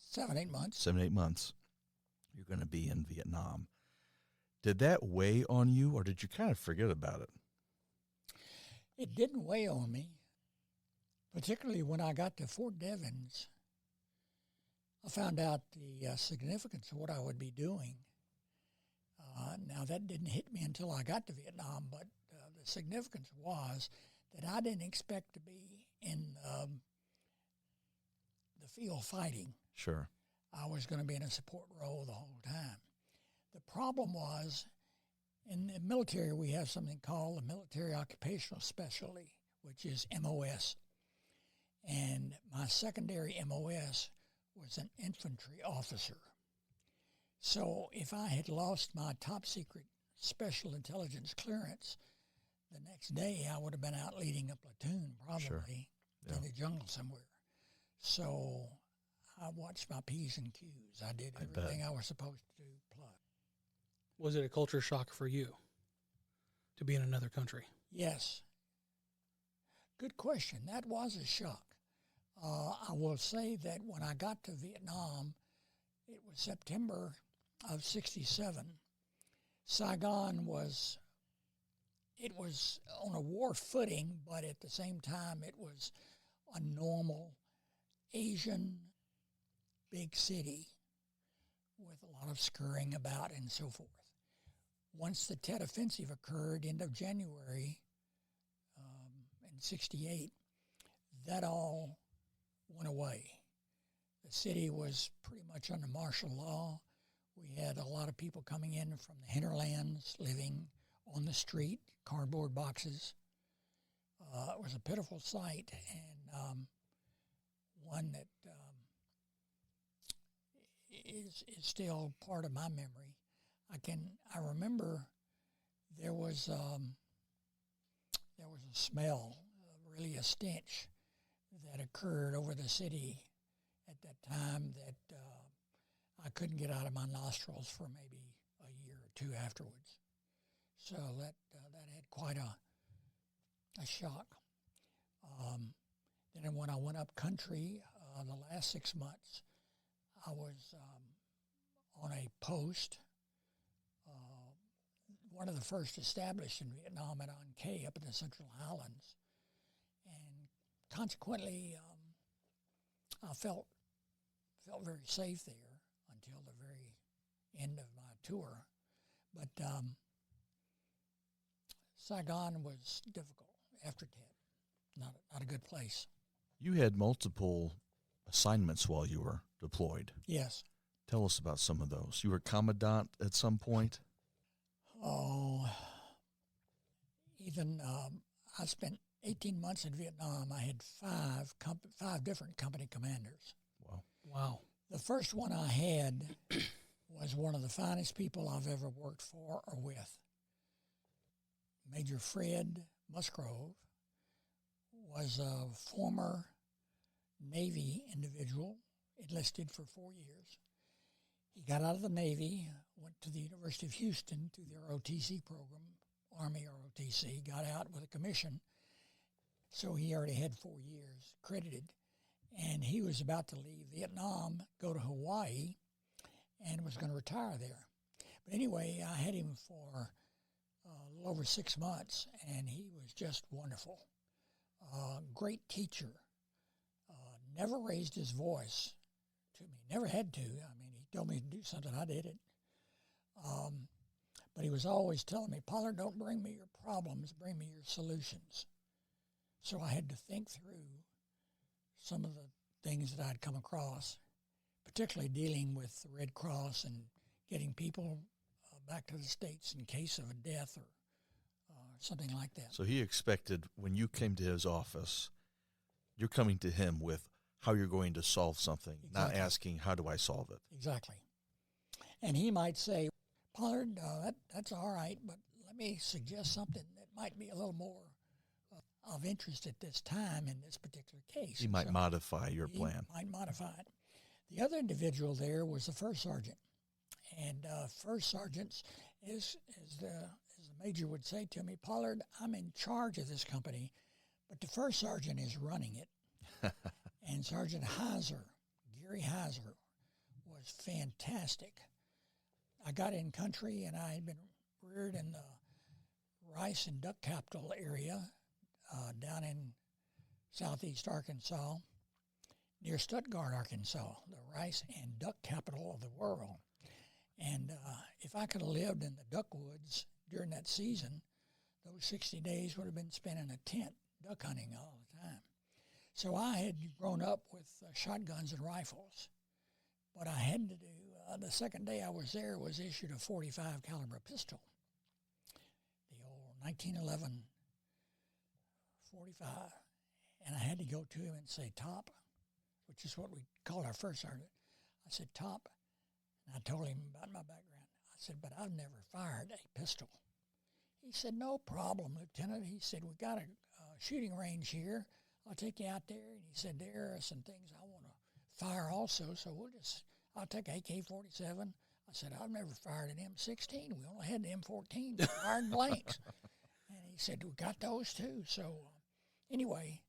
7, 8 months. 7, 8 months, you're going to be in Vietnam. Did that weigh on you, or did you kind of forget about it? It didn't weigh on me, particularly when I got to Fort Devens. I found out the significance of what I would be doing. Now, that didn't hit me until I got to Vietnam, but the significance was that I didn't expect to be in the field fighting. Sure. I was going to be in a support role the whole time. The problem was, in the military, we have something called the Military Occupational Specialty, which is MOS. And my secondary MOS was an infantry officer. So if I had lost my top secret special intelligence clearance, the next day I would have been out leading a platoon, probably, Sure. Yeah. in the jungle somewhere. So I watched my P's and Q's. I did everything I was supposed to do, plus. Was it a culture shock for you to be in another country? Yes. Good question. That was a shock. I will say that when I got to Vietnam, it was September of 67. Saigon was on a war footing, but at the same time, it was a normal Asian big city with a lot of scurrying about and so forth. Once the Tet Offensive occurred, end of January in 68, that all went away. The city was pretty much under martial law. We had a lot of people coming in from the hinterlands, living on the street, cardboard boxes. It was a pitiful sight, and one that is still part of my memory. I remember there was a smell, really a stench, that occurred over the city at that time that I couldn't get out of my nostrils for maybe a year or two afterwards. So that had quite a shock. Then when I went up country, the last 6 months, I was on a post, one of the first established in Vietnam at An Khê up in the Central Highlands. And consequently, I felt very safe there until the very end of my tour. But Saigon was difficult after Tet. Not a good place. You had multiple assignments while you were deployed. Yes. Tell us about some of those. You were commandant at some point? Oh, even I spent 18 months in Vietnam. I had five different company commanders. Wow. The first one I had was one of the finest people I've ever worked for or with. Major Fred Musgrove was a former Navy individual, enlisted for 4 years. He got out of the Navy, went to the University of Houston to their ROTC program, Army ROTC, got out with a commission. So he already had 4 years credited. And he was about to leave Vietnam, go to Hawaii, and was going to retire there. But anyway, I had him for a little over 6 months, and he was just wonderful. Great teacher. Never raised his voice to me. Never had to. I mean, he told me to do something, I did it. But he was always telling me, Pollard, don't bring me your problems, bring me your solutions. So I had to think through some of the things that I'd come across, particularly dealing with the Red Cross and getting people back to the States in case of a death or something like that. So he expected when you came to his office, you're coming to him with how you're going to solve something, Exactly. not asking, how do I solve it? Exactly. And he might say, Pollard, that's all right, but let me suggest something that might be a little more of interest at this time in this particular case. He might modify your plan. He might modify it. The other individual there was the first sergeant. And first sergeants, as the major would say to me, Pollard, I'm in charge of this company, But the first sergeant is running it. And Sergeant Heiser, Gary Heiser, was fantastic. I got in country, and I had been reared in the rice and duck capital area down in southeast Arkansas, near Stuttgart, Arkansas, the rice and duck capital of the world. And if I could have lived in the duck woods during that season, those 60 days would have been spent in a tent, duck hunting all the time. So I had grown up with shotguns and rifles. What I had to do, the second day I was there, was issued a .45 caliber pistol, the old 1911 .45. And I had to go to him and say, "Top," which is what we called our first sergeant. I said, "Top," and I told him about my background. I said, "But I've never fired a pistol." He said, "No problem, Lieutenant." He said, "We got a shooting range here. I'll take you out there." And he said, "There are some things I want to fire also, so I'll take an AK-47. I said, "I've never fired an M16. We only had the M14, fired blanks." And he said, "We got those too." So anyway,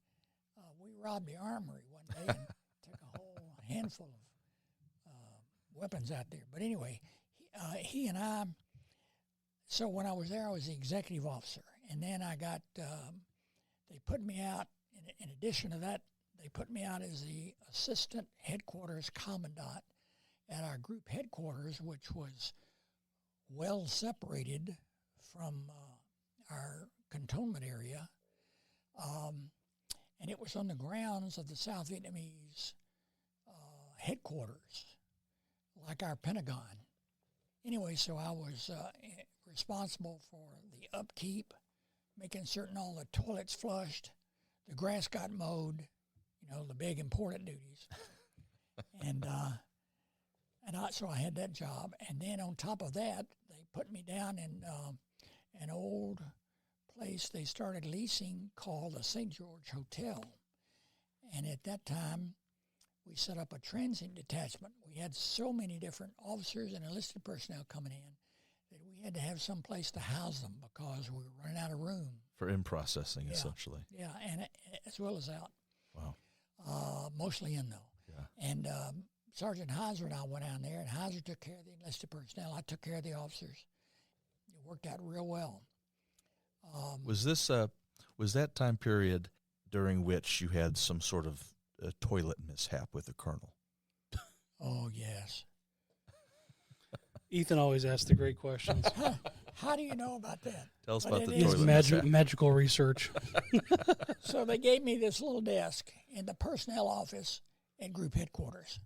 we robbed the armory one day and took a whole handful of weapons out there. But anyway, he and I, so when I was there, I was the executive officer. And then I got, they put me out, in addition to that, they put me out as the assistant headquarters commandant at our group headquarters, which was well separated from our cantonment area. And it was on the grounds of the South Vietnamese headquarters, like our Pentagon. Anyway, so I was responsible for the upkeep, making certain all the toilets flushed, the grass got mowed, the big important duties. So I had that job. And then on top of that, they put me down in an old place they started leasing called the St. George Hotel. And at that time, we set up a transient detachment. We had so many different officers and enlisted personnel coming in that we had to have some place to house them because we were running out of room. For in-processing, essentially. Yeah, and as well as out. Wow. Mostly in, though. Yeah. And Sergeant Heiser and I went down there, and Heiser took care of the enlisted personnel. I took care of the officers. It worked out real well. Was that time period during which you had some sort of toilet mishap with the colonel? Oh, yes. Ethan always asks the great questions. How do you know about that? Tell us But about the it is toilet mishap. Magical research. So they gave me this little desk in the personnel office at group headquarters.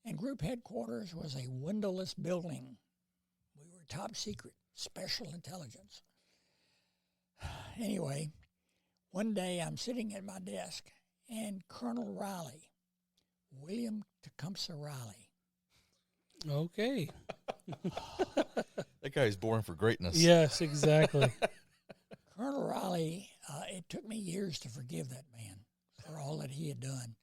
And group headquarters was a windowless building. We were top secret, special intelligence. Anyway, one day I'm sitting at my desk, and Colonel Riley, William Tecumseh Riley. Okay. That guy's born for greatness. Yes, exactly. Colonel Riley, it took me years to forgive that man for all that he had done.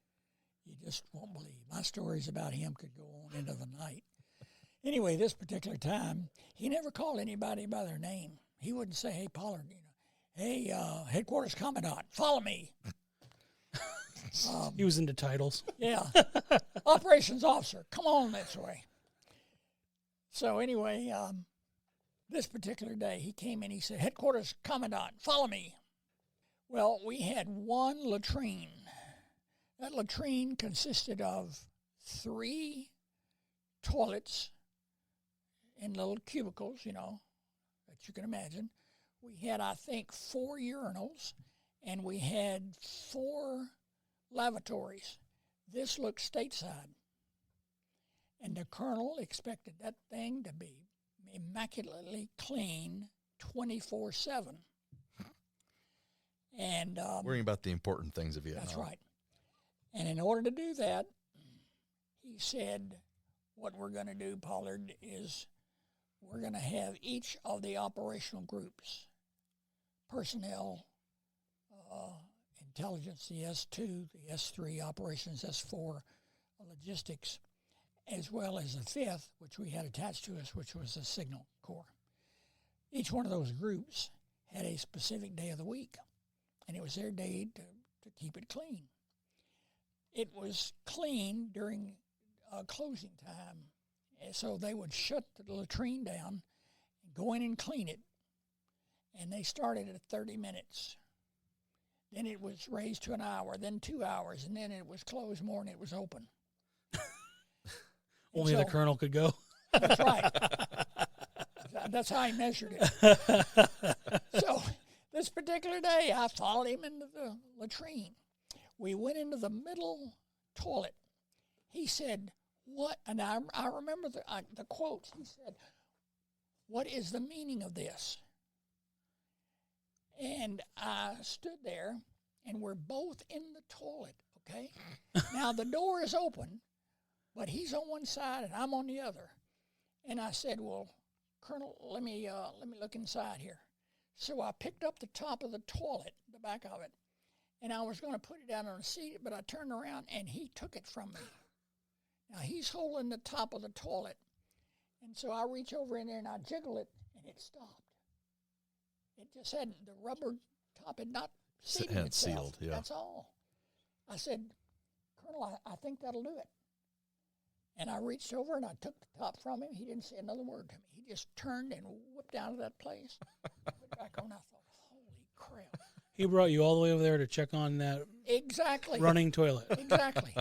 You just won't believe. My stories about him could go on into the night. Anyway, this particular time, he never called anybody by their name. He wouldn't say, "Hey, Pollard, hey, headquarters commandant, follow me." He was into titles. Yeah. Operations officer, come on this way. So anyway, this particular day, he came in, he said, "Headquarters commandant, follow me." Well, we had one latrine. That latrine consisted of 3 toilets in little cubicles, that you can imagine. We had, I think, 4 urinals, and we had 4 lavatories. This looked stateside. And the colonel expected that thing to be immaculately clean 24/7. And worrying about the important things of Vietnam. that's right. And in order to do that, he said, "What we're going to do, Pollard, is we're going to have each of the operational groups, personnel, intelligence, the S2, the S3, operations, S4, logistics, as well as the 5th, which we had attached to us, which was the Signal Corps. Each one of those groups had a specific day of the week. and it was their day to keep it clean. It was clean during closing time, and so they would shut the latrine down, and go in and clean it, and they started at 30 minutes. Then it was raised to an hour, then 2 hours, and then it was closed more and it was open. Only the colonel could go. That's right. That's how he measured it. So this particular day, I followed him into the latrine. We went into the middle toilet. He said, "What?" And I remember the quotes. He said, "What is the meaning of this?" And I stood there, and we're both in the toilet, okay? Now, the door is open, but he's on one side and I'm on the other. And I said, "Well, Colonel, let me look inside here." So I picked up the top of the toilet, the back of it, and I was going to put it down on the seat, but I turned around, and he took it from me. Now, he's holding the top of the toilet, and so I reach over in there, and I jiggle it, and it stopped. It just had the rubber top had not seated itself. Sealed, yeah. That's all. I said, "Colonel, I think that'll do it." And I reached over and I took the top from him. He didn't say another word to me. He just turned and whipped out of that place. Put back on. I thought, holy crap. He brought you all the way over there to check on that Exactly. running toilet. Exactly.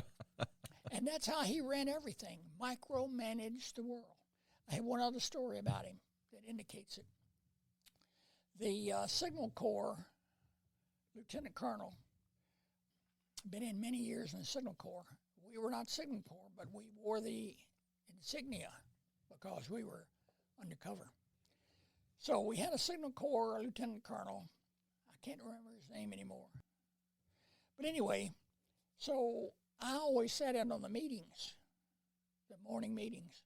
And that's how he ran everything, micromanaged the world. I have one other story about him that indicates it. The Signal Corps, Lieutenant Colonel, been in many years in the Signal Corps. We were not Signal Corps, but we wore the insignia because we were undercover. So we had a Signal Corps Lieutenant Colonel. I can't remember his name anymore. But anyway, so I always sat in on the meetings, the morning meetings,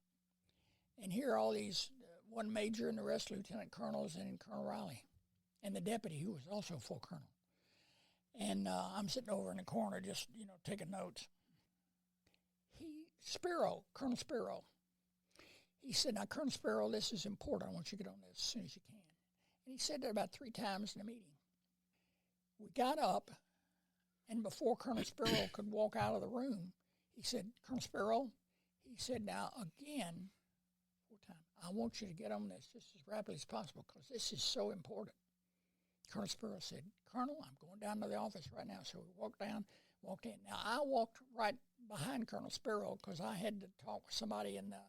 and hear all these, one major and the rest lieutenant colonels and Colonel Riley, and the deputy who was also a full colonel. And I'm sitting over in the corner just, taking notes. Colonel Spiro, he said, "Now, Colonel Spiro, this is important. I want you to get on this as soon as you can." And he said that about 3 times in the meeting. We got up, and before Colonel Spiro could walk out of the room, he said, "Colonel Spiro," he said, "now, again, 4 times, I want you to get on this just as rapidly as possible because this is so important." Colonel Spiro said, "Colonel, I'm going down to the office right now." So we walked in. Now, I walked right behind Colonel Spiro because I had to talk with somebody in the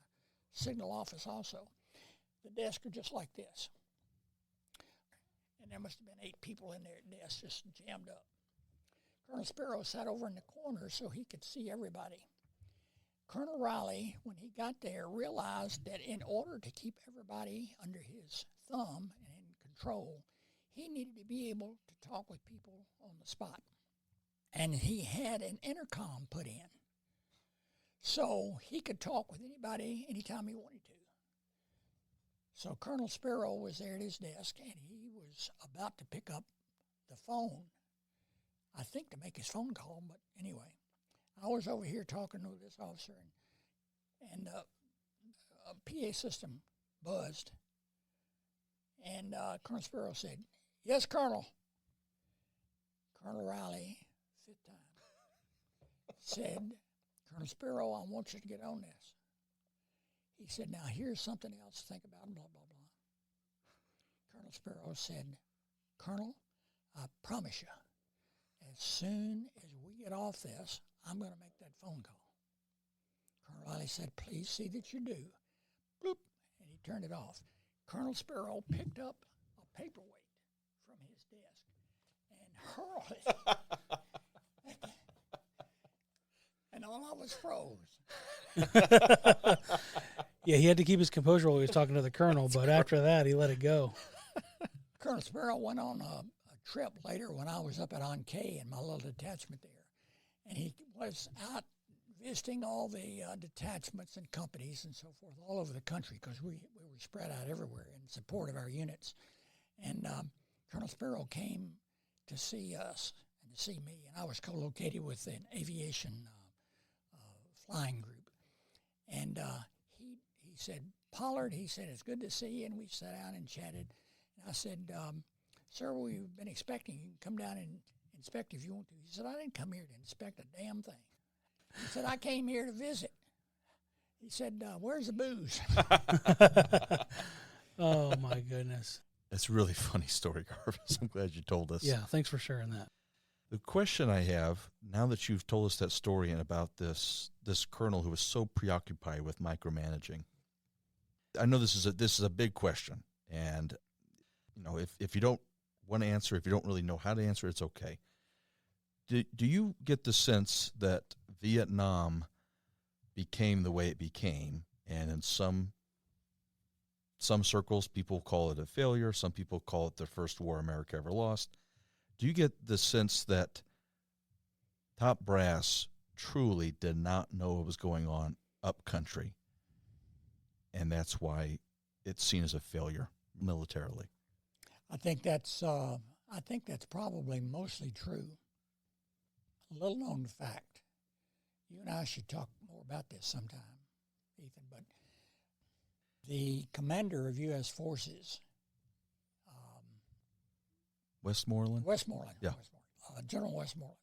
signal office also. The desks are just like this. And there must have been 8 people in there at desks just jammed up. Colonel Spiro sat over in the corner so he could see everybody. Colonel Riley, when he got there, realized that in order to keep everybody under his thumb and in control, he needed to be able to talk with people on the spot. And he had an intercom put in. So he could talk with anybody anytime he wanted to. So Colonel Spiro was there at his desk, and he was about to pick up the phone, I think to make his phone call, but anyway. I was over here talking to this officer, and a PA system buzzed. And Colonel Spiro said, "Yes, Colonel." Colonel Riley, 5th time, said, "Colonel Spiro, I want you to get on this." He said, "Now, here's something else to think about," blah, blah, blah. Colonel Spiro said, "Colonel, I promise you, as soon as we get off this, I'm going to make that phone call." Colonel Riley said, "Please see that you do." Bloop, and he turned it off. Colonel Spiro picked up a paperweight from his desk and hurled it. And all of us froze. Yeah, he had to keep his composure while he was talking to the colonel, but after that, he let it go. Colonel Spiro went on a trip later when I was up at Ankei in my little detachment there. And he was out visiting all the detachments and companies and so forth all over the country because we were spread out everywhere in support of our units. And Colonel Spiro came to see us and to see me. And I was co-located with an aviation flying group. And he said, "Pollard," he said, "it's good to see you." And we sat down and chatted. And I said, sir, we've been expecting you. You can come down and inspect if you want to. He said, I didn't come here to inspect a damn thing. He said, I came here to visit. He said, where's the booze? Oh, my goodness. It's a really funny story, Garvis. I'm glad you told us. Yeah, thanks for sharing that. The question I have, now that you've told us that story and about this colonel who was so preoccupied with micromanaging, I know this is a big question, and if you don't want to answer, if you don't really know how to answer, it's okay. Do you get the sense that Vietnam became the way it became, and in some circles people call it a failure, some people call it the first war America ever lost? Do you get the sense that top brass truly did not know what was going on up country, and that's why it's seen as a failure militarily? I think that's probably mostly true. A little known fact. You and I should talk more about this sometime, Ethan, but the commander of U.S. forces, Westmoreland? Yeah. General Westmoreland.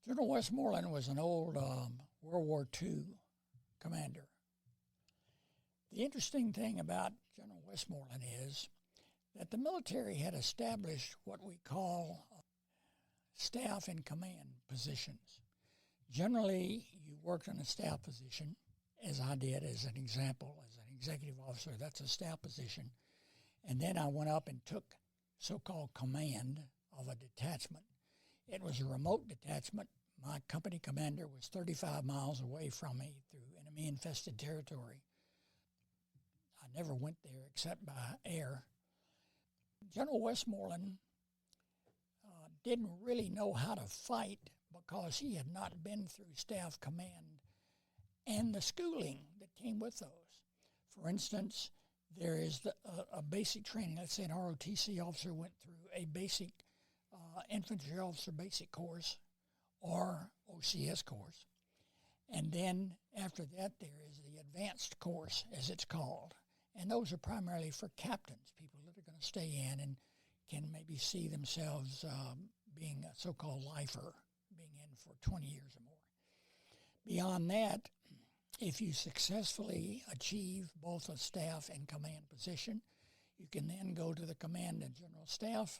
General Westmoreland was an old World War II commander. The interesting thing about General Westmoreland is that the military had established what we call staff and command positions. Generally, you worked in a staff position, as I did as an example, as an executive officer. That's a staff position. And then I went up and took so-called command of a detachment. It was a remote detachment. My company commander was 35 miles away from me through enemy-infested territory. I never went there except by air. General Westmoreland didn't really know how to fight because he had not been through staff command and the schooling that came with those. For instance, there is a basic training. Let's say an ROTC officer went through a basic infantry officer basic course or OCS course. And then after that, there is the advanced course, as it's called. And those are primarily for captains, people that are going to stay in and can maybe see themselves being a so-called lifer, being in for 20 years or more. Beyond that, if you successfully achieve both a staff and command position, you can then go to the Command and General Staff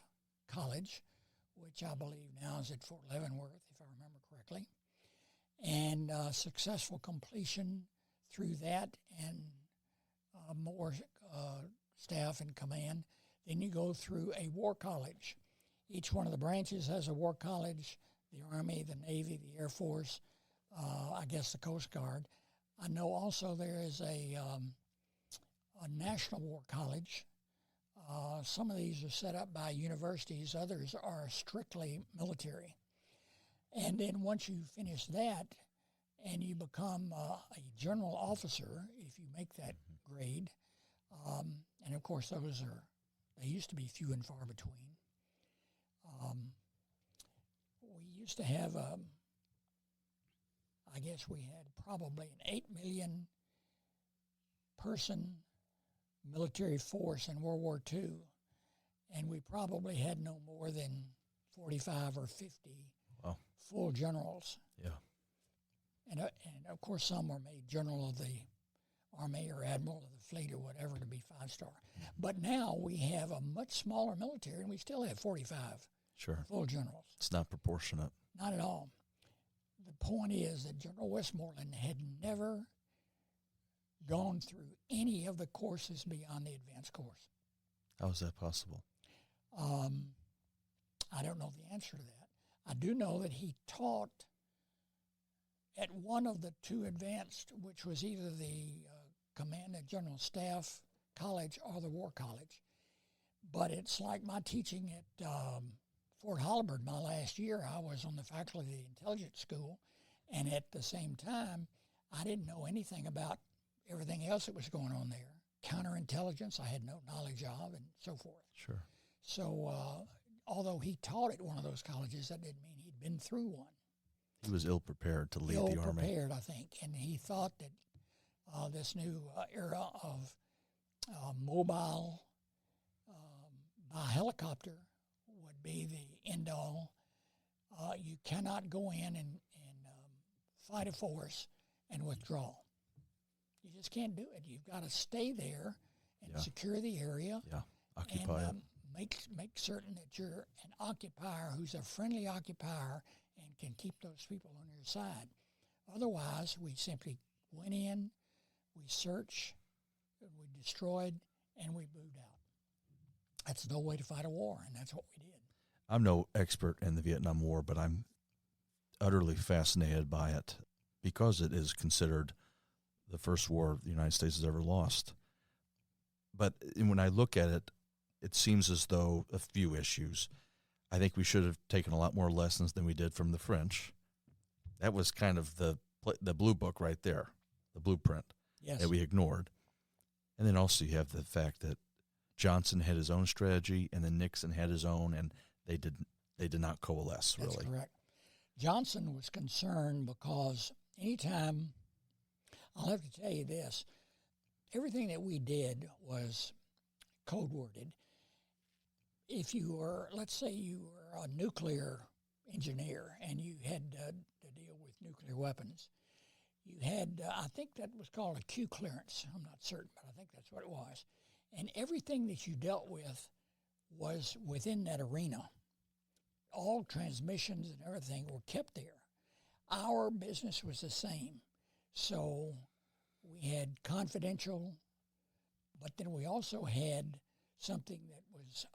College, which I believe now is at Fort Leavenworth, if I remember correctly, and successful completion through that and more staff and command. Then you go through a war college. Each one of the branches has a war college, the Army, the Navy, the Air Force, I guess the Coast Guard. I know also there is a National War College. Some of these are set up by universities. Others are strictly military. And then once you finish that and you become a general officer, if you make that grade, and of course they used to be few and far between. We used to have I guess we had probably an 8 million person military force in World War II, and we probably had no more than 45 or 50 full generals. Yeah. And of course some were made general of the Army or admiral of the fleet or whatever to be 5-star. But now we have a much smaller military, and we still have 45 full generals. It's not proportionate. Not at all. The point is that General Westmoreland had never gone through any of the courses beyond the advanced course. How is that possible? I don't know the answer to that. I do know that he taught at one of the two advanced, which was either the Command and General Staff College or the War College. But it's like my teaching at Fort Holabird my last year. I was on the faculty of the Intelligence School, and at the same time, I didn't know anything about everything else that was going on there. Counterintelligence, I had no knowledge of, and so forth. Sure. So although he taught at one of those colleges, that didn't mean he'd been through one. He was ill-prepared to lead the Army. Ill-prepared, I think, and he thought that this new era of mobile by helicopter would be the end all. You cannot go in and fight a force and withdraw. You just can't do it. You've got to stay there and secure the area. Yeah, occupy it. Make certain that you're an occupier who's a friendly occupier and can keep those people on your side. Otherwise, we simply went in, we searched, we destroyed, and we moved out. That's no way to fight a war, and that's what we did. I'm no expert in the Vietnam War, but I'm utterly fascinated by it because it is considered the first war the United States has ever lost. But when I look at it, it seems as though a few issues. I think we should have taken a lot more lessons than we did from the French. That was kind of the blue book right there, the blueprint that we ignored. And then also you have the fact that Johnson had his own strategy, and then Nixon had his own, and they did not coalesce, really. That's correct. Johnson was concerned because anytime, I'll have to tell you this, everything that we did was code-worded. If you were, let's say you were a nuclear engineer and you had to deal with nuclear weapons, you had, I think that was called a Q clearance. I'm not certain, but I think that's what it was. And everything that you dealt with was within that arena. All transmissions and everything were kept there. Our business was the same. So we had confidential, but then we also had something that was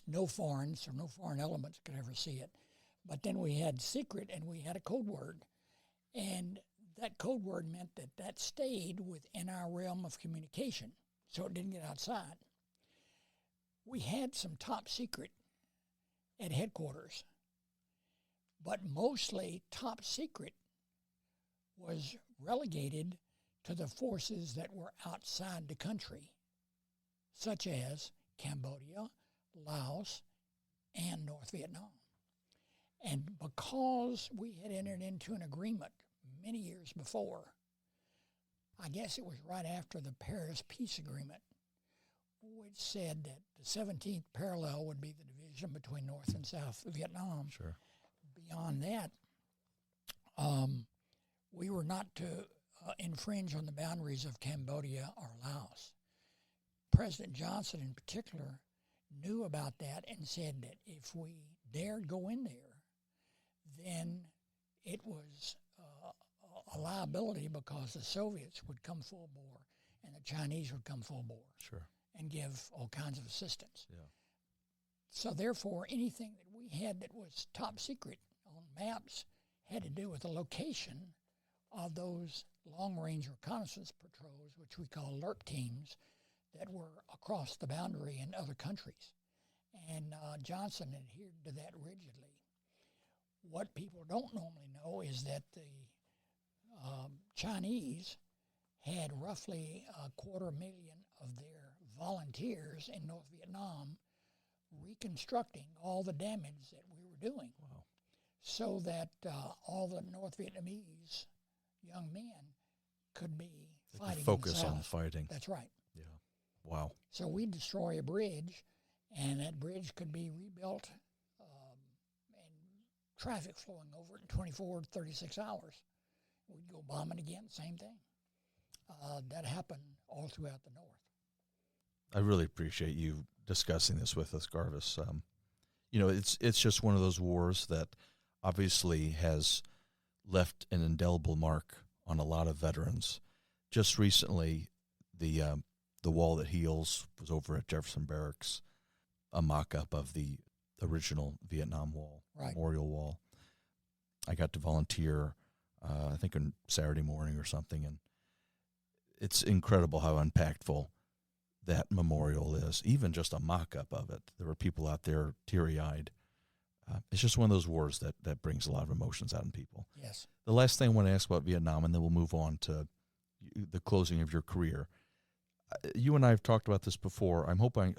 no foreign, so no foreign elements could ever see it. But then we had secret, and we had a code word. And that code word meant that that stayed within our realm of communication, so it didn't get outside. We had some top secret at headquarters, but mostly top secret was relegated to the forces that were outside the country, such as Cambodia, Laos, and North Vietnam. And because we had entered into an agreement many years before, I guess it was right after the Paris Peace Agreement, which said that the 17th parallel would be the division between North and South Vietnam. Sure. Beyond that, we were not to infringe on the boundaries of Cambodia or Laos. President Johnson in particular knew about that and said that if we dared go in there, then it was a liability because the Soviets would come full bore and the Chinese would come full bore. Sure. And give all kinds of assistance. Yeah. So therefore, anything that we had that was top secret on maps had to do with the location of those long-range reconnaissance patrols, which we call LRP teams, that were across the boundary in other countries. And Johnson adhered to that rigidly. What people don't normally know is that the Chinese had roughly 250,000 of their volunteers in North Vietnam reconstructing all the damage that we were doing. Wow. So that all the North Vietnamese young men could be fighting. Focus on fighting. That's right. Yeah. Wow. So we'd destroy a bridge, and that bridge could be rebuilt and traffic flowing over it in 24 to 36 hours. We'd go bomb it again, same thing. That happened all throughout the North. I really appreciate you discussing this with us, Garvis. It's just one of those wars that obviously has left an indelible mark on a lot of veterans. Just recently, the Wall That Heals was over at Jefferson Barracks, a mock-up of the original Vietnam Wall, right. Memorial Wall. I got to volunteer, I think on Saturday morning or something, and it's incredible how impactful that memorial is, even just a mock-up of it. There were people out there teary-eyed. It's just one of those wars that brings a lot of emotions out in people. Yes. The last thing I want to ask about Vietnam, and then we'll move on to the closing of your career. You and I have talked about this before. I hope I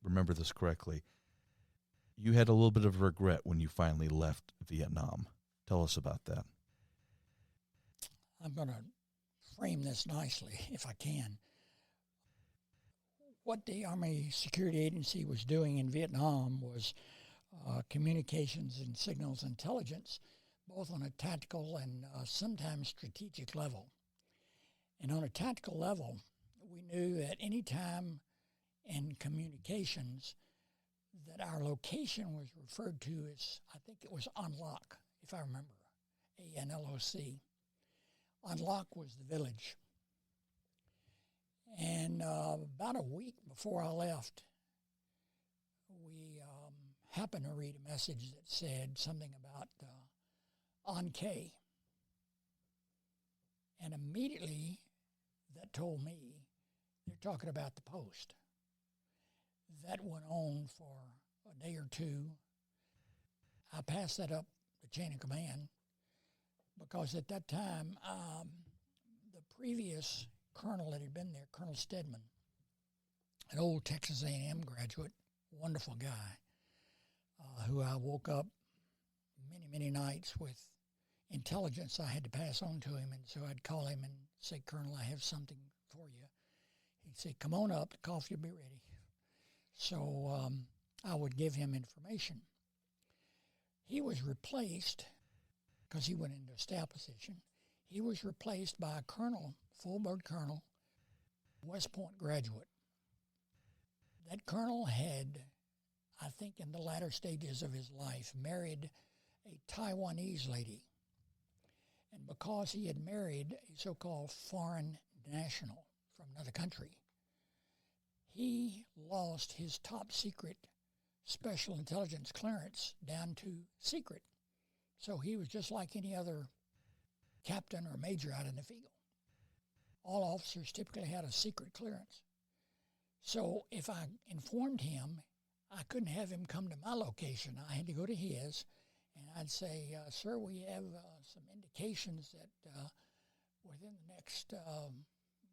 remember this correctly. You had a little bit of regret when you finally left Vietnam. Tell us about that. I'm going to frame this nicely, if I can. what the Army Security Agency was doing in Vietnam was communications and signals intelligence, both on a tactical and sometimes strategic level. And on a tactical level, we knew that any time in communications that our location was referred to as, I think it was Unlock, if I remember, A-N-L-O-C. Unlock was the village. And about a week before I left, we happened to read a message that said something about on K. And immediately that told me they're talking about the post. That went on for a day or two. I passed that up the chain of command because at that time, the previous colonel that had been there, Colonel Stedman, an old Texas A&M graduate, wonderful guy, who I woke up many nights with intelligence I had to pass on to him. And so I'd call him and say, Colonel, I have something for you. He'd say, come on up, the coffee will be ready. So I would give him information. He was replaced, because he went into a staff position, he was replaced by a colonel, full-bird colonel, West Point graduate. That colonel had, I think in the latter stages of his life, married a Taiwanese lady. And because he had married a so-called foreign national from another country, he lost his top secret special intelligence clearance down to secret. So he was just like any other captain or major out in the field. All officers typically had a secret clearance. So if I informed him, I couldn't have him come to my location. I had to go to his, and I'd say, sir, we have some indications that within the next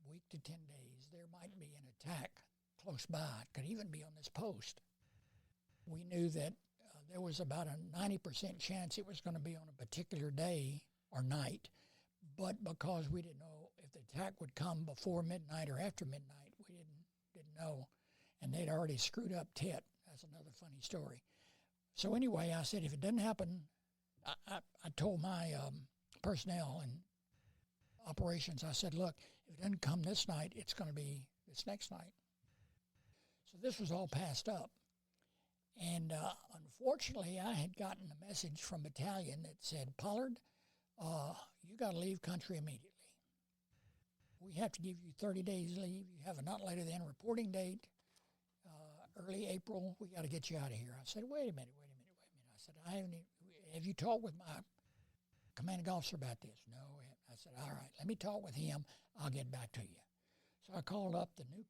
week to 10 days, there might be an attack close by. It could even be on this post. We knew that there was about a 90% chance it was going to be on a particular day or night, but because we didn't know if the attack would come before midnight or after midnight, we didn't know, and they'd already screwed up Tet. That's another funny story. So anyway, I said, if it doesn't happen, I told my personnel and operations, I said, look, if it doesn't come this night, it's going to be this next night. So this was all passed up. And unfortunately, I had gotten a message from battalion that said, Pollard, you got to leave country immediately. We have to give you 30 days leave. You have a not later than reporting date. Early April, we got to get you out of here. I said, wait a minute. I said, have you talked with my commanding officer about this? No. I said, all right, let me talk with him. I'll get back to you. So I called up the new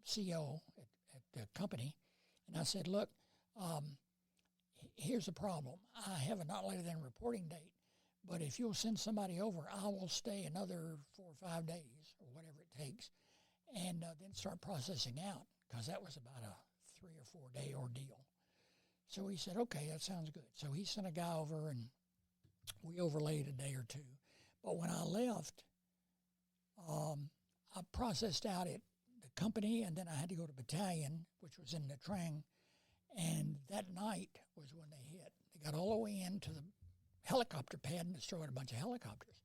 CO at the company, and I said, look, here's the problem. I have a not later than reporting date, but if you'll send somebody over, I will stay another 4 or 5 days or whatever it takes, and then start processing out, because that was about a 3 or 4 day ordeal. So he said, okay, that sounds good. So he sent a guy over, and we overlaid a day or two. But when I left, I processed out at the company, and then I had to go to battalion, which was in Nha Trang, and that night was when they hit. They got all the way into the helicopter pad and destroyed a bunch of helicopters.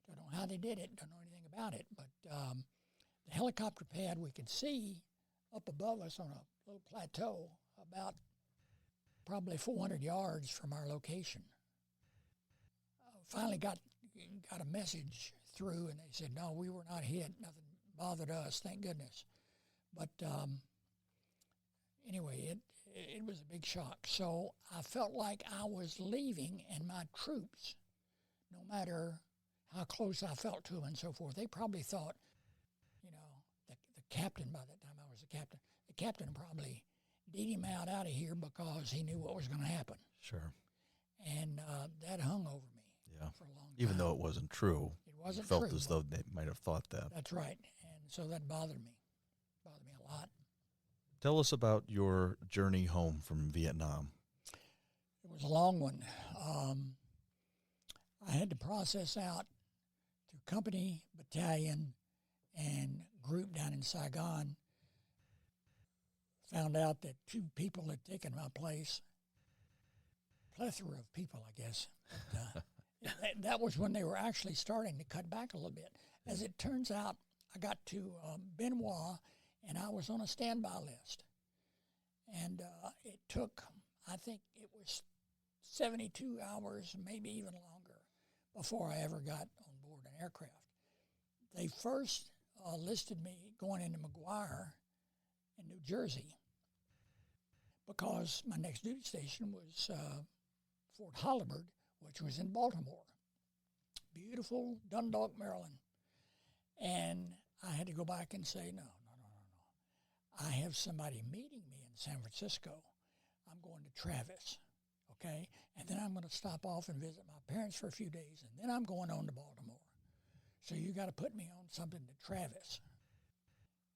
Don't know how they did it, don't know anything about it, but the helicopter pad we could see up above us on a little plateau about probably 400 yards from our location. Finally got a message through, and they said, no, we were not hit. Nothing bothered us, thank goodness. But anyway, it was a big shock. So I felt like I was leaving, and my troops, no matter how close I felt to them and so forth, they probably thought, the captain, by that time I was the captain probably deed him out of here because he knew what was going to happen. Sure. And that hung over me for a long time. Even though it wasn't true. It wasn't felt true. As though they might have thought that. That's right. And so that bothered me a lot. Tell us about your journey home from Vietnam. It was a long one. I had to process out through company, battalion, and group down in Saigon found out that 2 people had taken my place. Plethora of people, I guess. But, that was when they were actually starting to cut back a little bit. As it turns out, I got to Benoit, and I was on a standby list. And it took, I think it was 72 hours, maybe even longer, before I ever got on board an aircraft. They first listed me going into McGuire in New Jersey because my next duty station was Fort Holabird, which was in Baltimore. Beautiful Dundalk, Maryland. And I had to go back and say, no. I have somebody meeting me in San Francisco. I'm going to Travis, okay? And then I'm going to stop off and visit my parents for a few days, and then I'm going on to Baltimore. So you got to put me on something to Travis.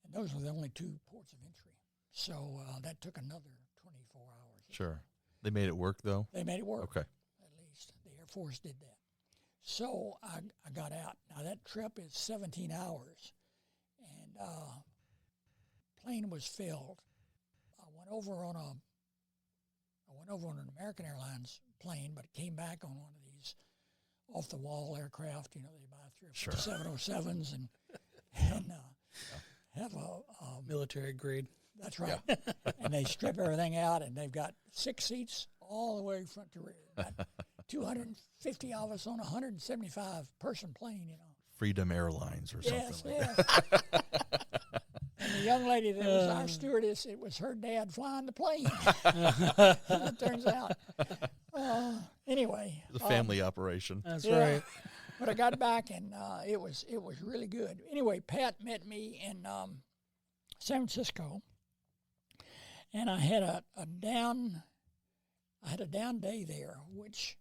And those were the only 2 ports of entry. So that took another 24 hours. Sure. They made it work, though? They made it work. Okay. At least. The Air Force did that. So I got out. Now, that trip is 17 hours. And plane was filled. I went over on an American Airlines plane, but came back on one of these off-the-wall aircraft. You know, they buy 3 or 4 707s and have a Military grade. That's right. Yeah. And they strip everything out, and they've got 6 seats all the way front to rear. About 250 of us on a 175-person plane, you know. Freedom Airlines or something like that. And the young lady that was our stewardess, it was her dad flying the plane, as it turns out. Anyway. It's a family operation. That's right. But I got back, and it was really good. Anyway, Pat met me in San Francisco, and I had a down day there, which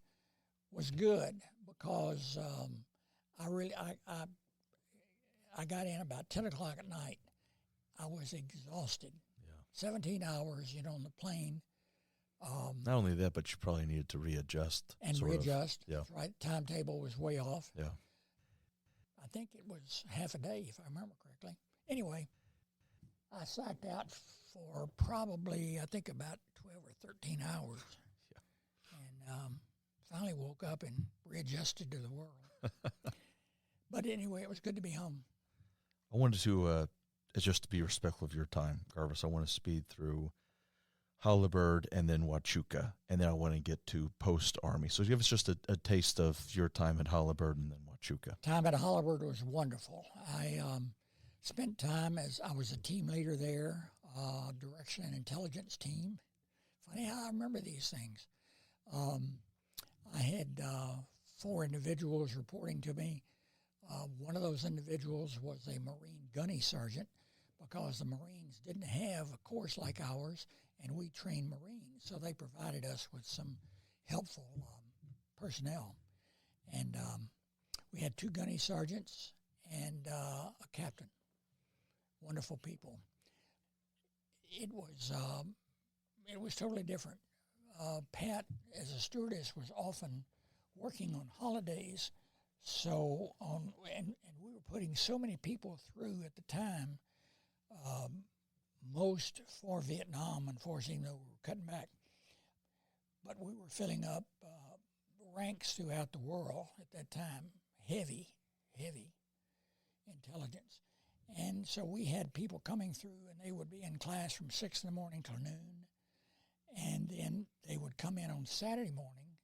was good because I got in about 10 o'clock at night. I was exhausted. Yeah. 17 hours, on the plane. Not only that, but you probably needed to readjust. And readjust. Yeah. That's right. Timetable was way off. Yeah. I think it was half a day, if I remember correctly. Anyway, I psyched out for probably, I think, about 12 or 13 hours. Yeah. And finally woke up and readjusted to the world. But anyway, it was good to be home. I wanted to, just to be respectful of your time, Garvis, I want to speed through Holabird and then Huachuca, and then I want to get to post-Army. So give us just a taste of your time at Holabird and then Huachuca. Time at Holabird was wonderful. I spent time as I was a team leader there, direction and intelligence team. Funny how I remember these things. I had 4 individuals reporting to me. One of those individuals was a Marine gunny sergeant because the Marines didn't have a course like ours, and we trained Marines, so they provided us with some helpful personnel. And we had 2 gunny sergeants and a captain. Wonderful people. It was totally different. Pat, as a stewardess, was often working on holidays, and we were putting so many people through at the time, most for Vietnam, unfortunately, even though we were cutting back. But we were filling up ranks throughout the world at that time, heavy intelligence. And so we had people coming through, and they would be in class from 6 in the morning till noon. And then they would come in on Saturday morning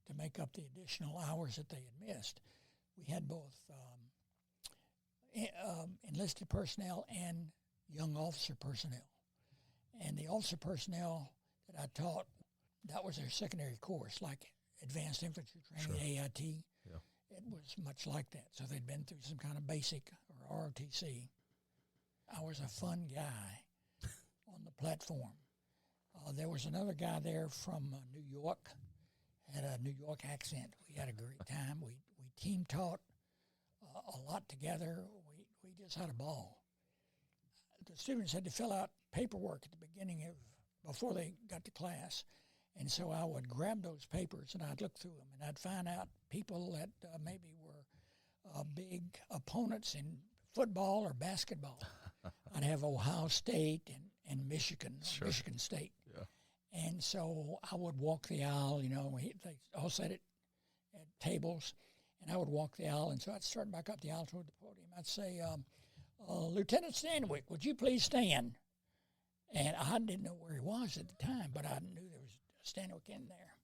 to make up the additional hours that they had missed. We had both enlisted personnel and young officer personnel. And the officer personnel that I taught, that was their secondary course, like Advanced Infantry Training, sure. AIT. Yeah. It was much like that. So they'd been through some kind of basic or ROTC. I was a fun guy on the platform. There was another guy there from New York, had a New York accent. We had a great time. We team taught a lot together. We just had a ball. The students had to fill out paperwork at the beginning before they got to class. And so I would grab those papers and I'd look through them and I'd find out people that maybe were big opponents in football or basketball. I'd have Ohio State and Michigan, Sure. Michigan State. Yeah. And so I would walk the aisle, you know, they all sat at tables, and I would walk the aisle, and so I'd start back up the aisle toward the podium. I'd say, Lieutenant Stanwyck, would you please stand? And I didn't know where he was at the time, but I knew there was Stanwyck in there.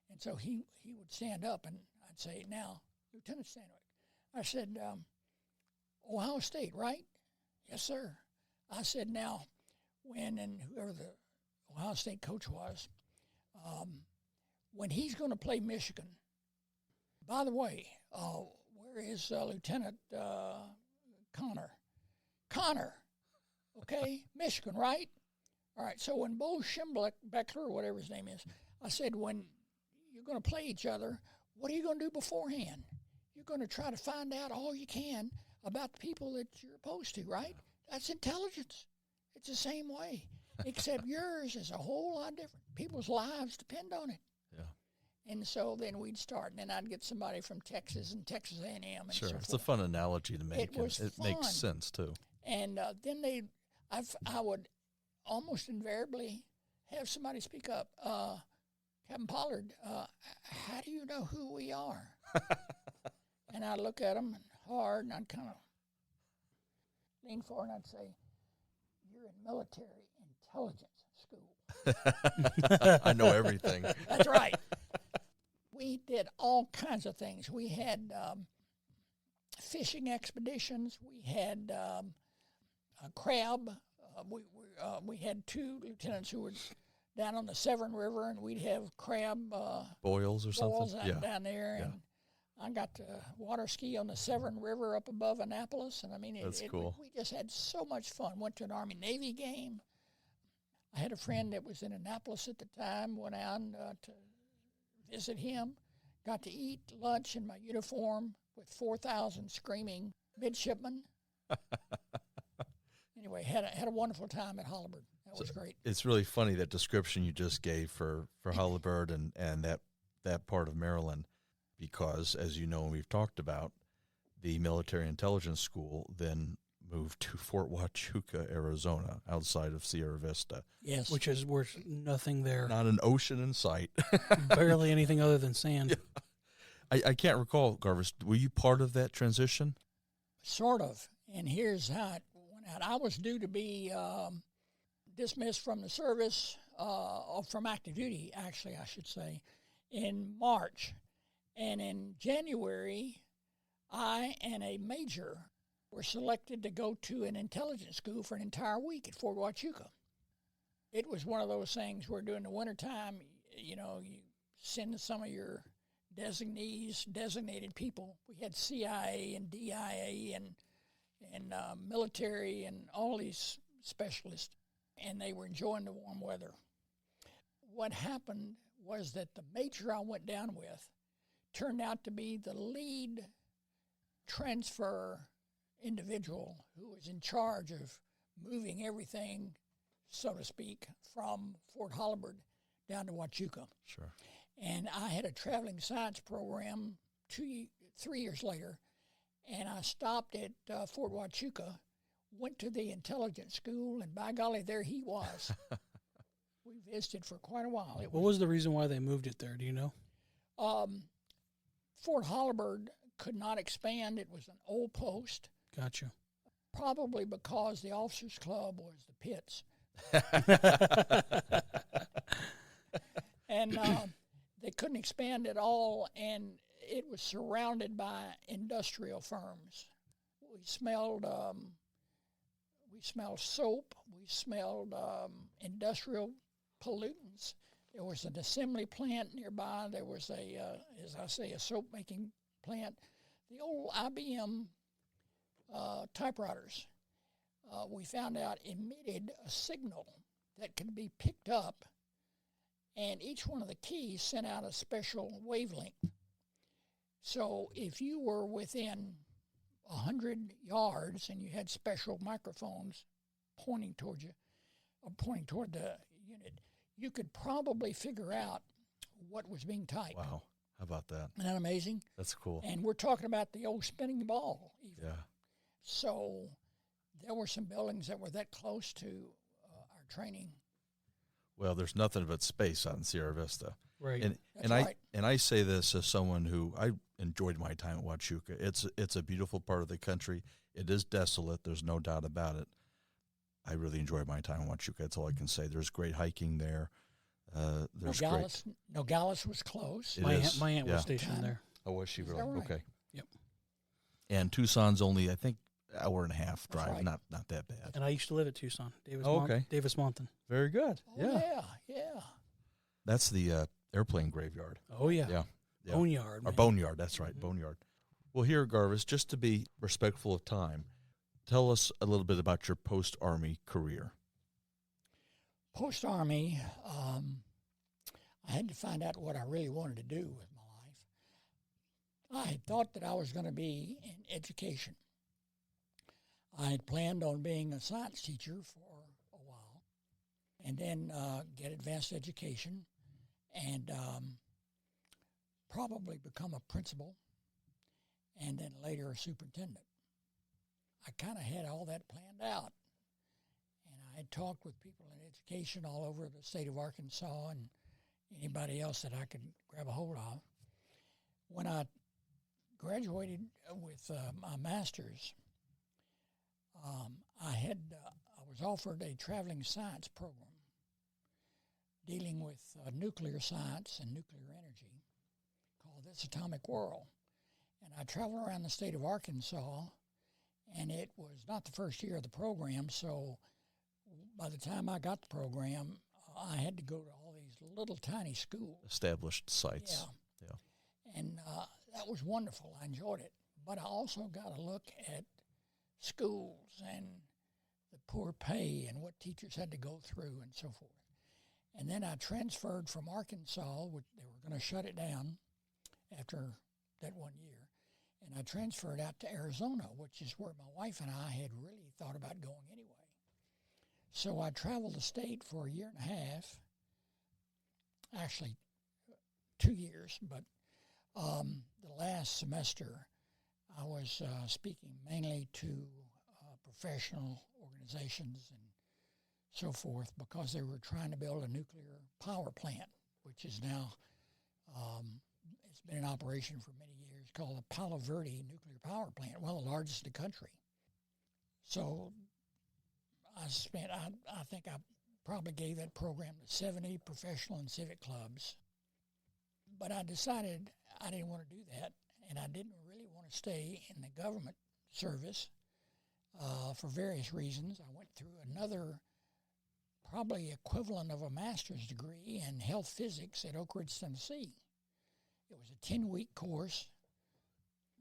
And so he would stand up, and I'd say, now, Lieutenant Stanwyck. I said, Ohio State, right? Yes, sir. I said, now, and whoever the Ohio State coach was, when he's going to play Michigan, by the way, where is Lieutenant Connor? Connor, okay, Michigan, right? All right, so when Bo Schembechler, or whatever his name is, I said, when you're going to play each other, what are you going to do beforehand? You're going to try to find out all you can about the people that you're opposed to, right? That's intelligence. It's the same way, except yours is a whole lot different. People's lives depend on it. Yeah. And so then we'd start, and then I'd get somebody from Texas and Texas A&M. And Sure, so it's forth. a fun analogy to make. It was It fun. makes sense, too. And then I would almost invariably have somebody speak up. Captain Pollard, how do you know who we are? And I'd look at them hard, and I'd kind of lean forward, and I'd say, you're in military intelligence school. I know everything. That's right. We did all kinds of things. We had fishing expeditions. We had crab. We had two lieutenants who were down on the Severn River, and we'd have crab Boils or something? out down there. And I got to water ski on the Severn River up above Annapolis. And I mean, That's cool. We just had so much fun. Went to an Army-Navy game. I had a friend that was in Annapolis at the time, went out to visit him, got to eat lunch in my uniform with 4,000 screaming midshipmen. Anyway, had a wonderful time at Holabird. That was great. It's really funny, that description you just gave for Holabird and that part of Maryland, because, as you know, and we've talked about, the military intelligence school then moved to Fort Huachuca, Arizona, outside of Sierra Vista. Yes. Which is worth nothing there. Not an ocean in sight. Barely anything other than sand. Yeah. I can't recall, Garvis, were you part of that transition? Sort of. And here's how it went out. I was due to be dismissed from the service, or from active duty, actually, I should say, in March. And in January, I and a major were selected to go to an intelligence school for an entire week at Fort Huachuca. It was one of those things where during the wintertime, you know, you send some of your designated people. We had CIA and DIA and military and all these specialists, and they were enjoying the warm weather. What happened was that the major I went down with turned out to be the lead transfer individual who was in charge of moving everything, so to speak, from Fort Holabird down to Huachuca. Sure. And I had a traveling science program 3 years later, and I stopped at Fort Huachuca, went to the intelligence school, and by golly, there he was. We visited for quite a while. What was the reason why they moved it there? Do you know? Fort Holabird could not expand. It was an old post. Gotcha. Probably because the officers' club was the pits. And they couldn't expand at all, and it was surrounded by industrial firms. We smelled soap. We smelled industrial pollutants. There was an assembly plant nearby. There was as I say, a soap-making plant. The old IBM typewriters, we found out, emitted a signal that could be picked up, and each one of the keys sent out a special wavelength. So if you were within 100 yards and you had special microphones pointing toward you, or pointing toward the unit, you could probably figure out what was being typed. Wow. How about that? Isn't that amazing? That's cool. And we're talking about the old spinning ball even. Yeah. So there were some buildings that were that close to our training. Well, there's nothing but space out in Sierra Vista. Right. And I say this as someone who I enjoyed my time at Huachuca. It's a beautiful part of the country. It is desolate. There's no doubt about it. I really enjoyed my time in Huachuca. That's all I can say. There's great hiking there. Nogales was close. My aunt was stationed there. Oh, was she really? Right? Okay. Yep. And Tucson's only, I think, hour and a half drive. Right. Not that bad. And I used to live at Tucson. Davis Monton. Very good. Oh, yeah. That's the airplane graveyard. Oh, yeah. Yeah. Boneyard. Or boneyard. That's right. Boneyard. Well, here, Garvis, just to be respectful of time, tell us a little bit about your post-Army career. Post-Army, I had to find out what I really wanted to do with my life. I had thought that I was going to be in education. I had planned on being a science teacher for a while and then get advanced education and probably become a principal and then later a superintendent. I kind of had all that planned out. And I had talked with people in education all over the state of Arkansas and anybody else that I could grab a hold of. When I graduated with my master's, I was offered a traveling science program dealing with nuclear science and nuclear energy called This Atomic World. And I traveled around the state of Arkansas, and it was not the first year of the program, so by the time I got the program, I had to go to all these little tiny schools. Established sites. Yeah. And that was wonderful. I enjoyed it. But I also got a look at schools and the poor pay and what teachers had to go through and so forth. And then I transferred from Arkansas, which they were going to shut it down after that 1 year. And I transferred out to Arizona, which is where my wife and I had really thought about going anyway. So I traveled the state for a year and a half, actually 2 years, but the last semester I was speaking mainly to professional organizations and so forth because they were trying to build a nuclear power plant, which is now, it's been in operation for many years, called the Palo Verde Nuclear Power Plant, one of the largest in the country. So I think I probably gave that program to 70 professional and civic clubs. But I decided I didn't want to do that, and I didn't really want to stay in the government service for various reasons. I went through another probably equivalent of a master's degree in health physics at Oak Ridge, Tennessee. It was a 10-week course,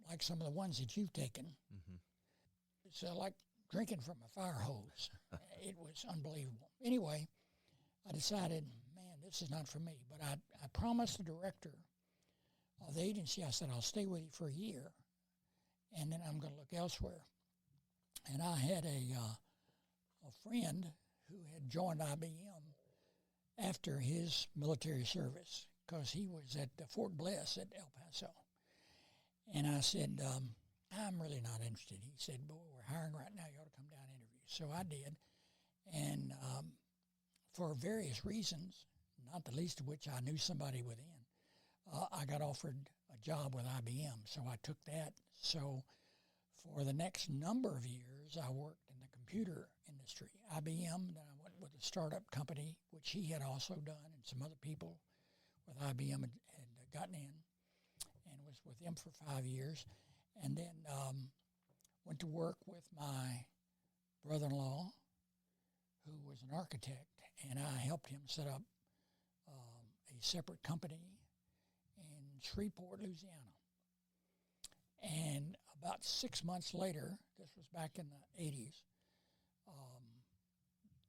like some of the ones that you've taken. Mm-hmm. It's like drinking from a fire hose. It was unbelievable. Anyway, I decided, man, this is not for me. But I promised the director of the agency, I said, I'll stay with you for a year, and then I'm going to look elsewhere. And I had a friend who had joined IBM after his military service because he was at Fort Bliss at El Paso. And I said, I'm really not interested. He said, boy, we're hiring right now. You ought to come down and interview. So I did. And for various reasons, not the least of which I knew somebody within, I got offered a job with IBM. So I took that. So for the next number of years, I worked in the computer industry. IBM, then I went with a startup company, which he had also done, and some other people with IBM had gotten in, and was with them for 5 years. And then went to work with my brother-in-law, who was an architect, and I helped him set up a separate company in Shreveport, Louisiana. And about 6 months later, this was back in the 80s,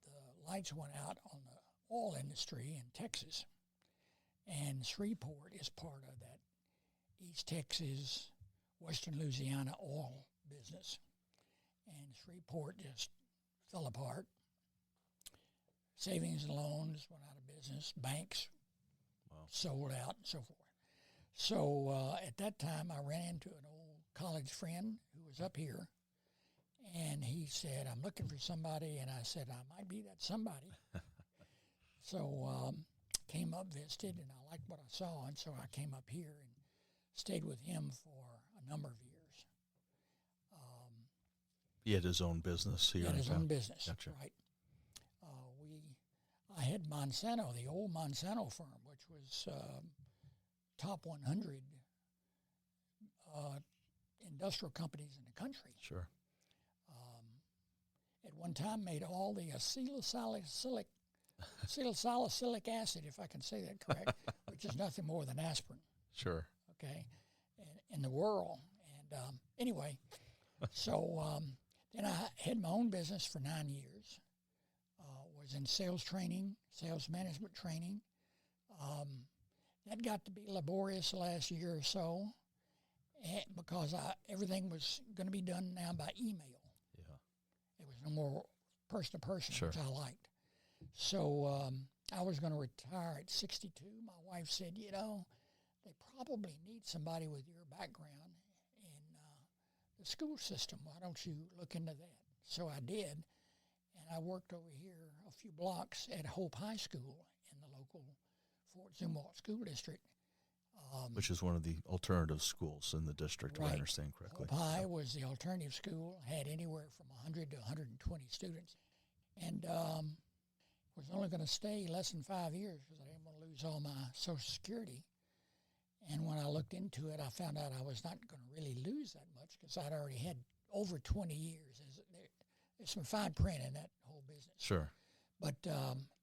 the lights went out on the oil industry in Texas. And Shreveport is part of that East Texas, Western Louisiana oil business. And Shreveport just fell apart. Savings and loans went out of business. Banks sold out and so forth. So at that time, I ran into an old college friend who was up here, And he said, I'm looking for somebody. And I said, I might be that somebody. So came up, visited, and I liked what I saw. And so I came up here and stayed with him for a number of years. He had his own business here. He had his own business, Gotcha. right. I had Monsanto, the old Monsanto firm, which was top 100 industrial companies in the country. Sure. At one time made all the acetylsalicylic acid, if I can say that correct, which is nothing more than aspirin. Sure. Okay, in the world. And anyway, so then I had my own business for 9 years. Was in sales training, sales management training. That got to be laborious the last year or so because everything was going to be done now by email. Yeah. It was no more person-to-person, Sure. which I liked. So I was going to retire at 62. My wife said, you know, they probably need somebody with your background in the school system. Why don't you look into that? So I did, and I worked over here a few blocks at Hope High School in the local Fort Zumwalt School District. Which is one of the alternative schools in the district, Right. if I understand correctly. Hope High was the alternative school, had anywhere from 100 to 120 students, and was only going to stay less than 5 years because I didn't want to lose all my Social Security. And when I looked into it, I found out I was not going to really lose that much because I'd already had over 20 years. There's some fine print in that whole business. Sure. But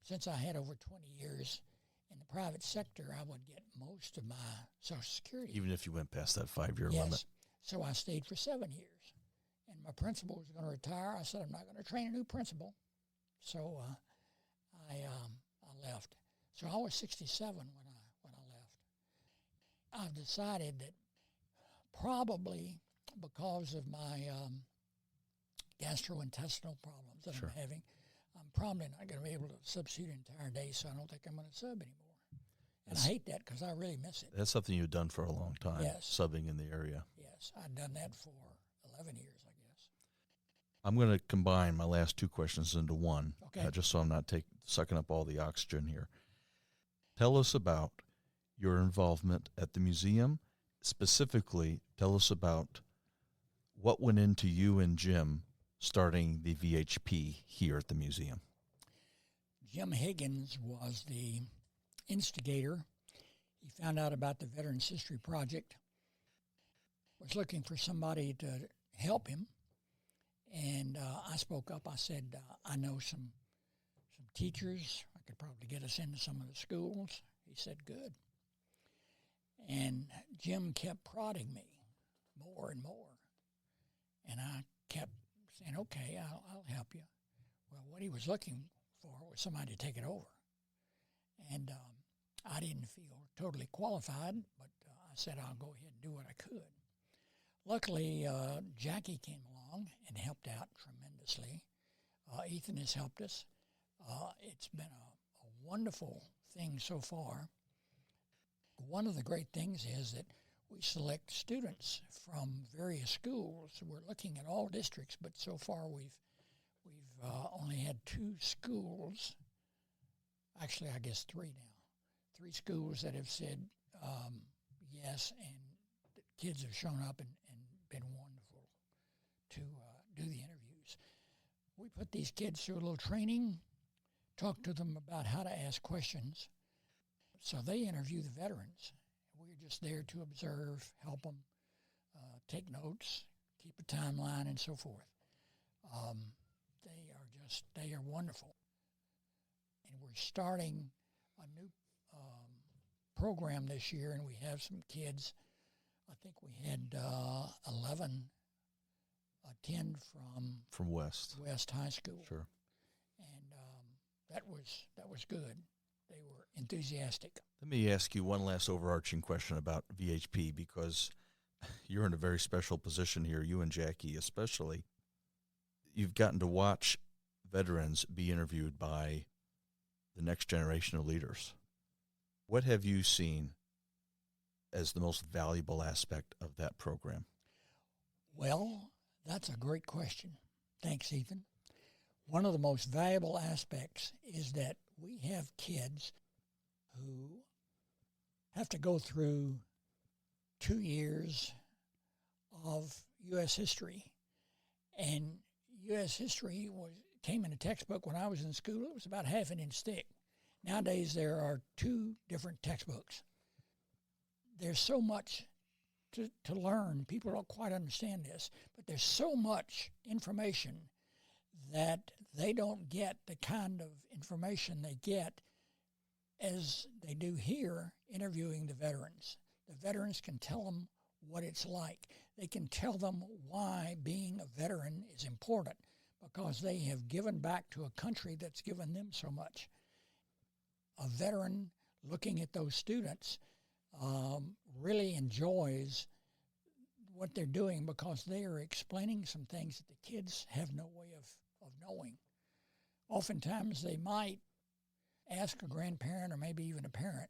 since I had over 20 years in the private sector, I would get most of my Social Security. Even if you went past that 5-year Yes. limit. So I stayed for 7 years. And my principal was going to retire. I said, I'm not going to train a new principal. So I left. So I was 67 when I left. I've decided that probably because of my gastrointestinal problems that Sure. I'm having, I'm probably not going to be able to substitute an entire day, so I don't think I'm going to sub anymore. And I hate that because I really miss it. That's something you've done for a long time, Yes. subbing in the area. Yes, I've done that for 11 years, I guess. I'm going to combine my last two questions into one, Okay. just so I'm not sucking up all the oxygen here. Tell us about your involvement at the museum. Specifically, tell us about what went into you and Jim starting the VHP here at the museum. Jim Higgins was the instigator. He found out about the Veterans History Project, was looking for somebody to help him, and I spoke up. I said, I know some teachers. I could probably get us into some of the schools. He said, good. And Jim kept prodding me more and more, and I kept saying, okay, I'll help you. Well, what he was looking for was somebody to take it over. And I didn't feel totally qualified, but I said I'll go ahead and do what I could. Luckily, Jackie came along and helped out tremendously. Ethan has helped us. It's been a wonderful thing so far. One of the great things is that we select students from various schools. We're looking at all districts, but so far we've only had 2 schools. Actually, I guess 3 now. 3 schools that have said yes, and the kids have shown up and been wonderful to do the interviews. We put these kids through a little training, talk to them about how to ask questions. So they interview the veterans. We're just there to observe, help them, take notes, keep a timeline, and so forth. They are wonderful. And we're starting a new program this year, and we have some kids. I think we had 11 attend From West. West High School. Sure. And that was good. They were enthusiastic. Let me ask you one last overarching question about VHP, because you're in a very special position here, you and Jackie especially. You've gotten to watch veterans be interviewed by the next generation of leaders. What have you seen as the most valuable aspect of that program? Well, that's a great question. Thanks, Ethan. One of the most valuable aspects is that we have kids who have to go through 2 years of U.S. history. And U.S. history came in a textbook when I was in school. It was about half an inch thick. Nowadays, there are 2 different textbooks. There's so much to learn. People don't quite understand this, but there's so much information that they don't get the kind of information they get as they do here interviewing the veterans. The veterans can tell them what it's like. They can tell them why being a veteran is important, because they have given back to a country that's given them so much. A veteran looking at those students really enjoys what they're doing, because they are explaining some things that the kids have no way of knowing. Oftentimes they might ask a grandparent or maybe even a parent,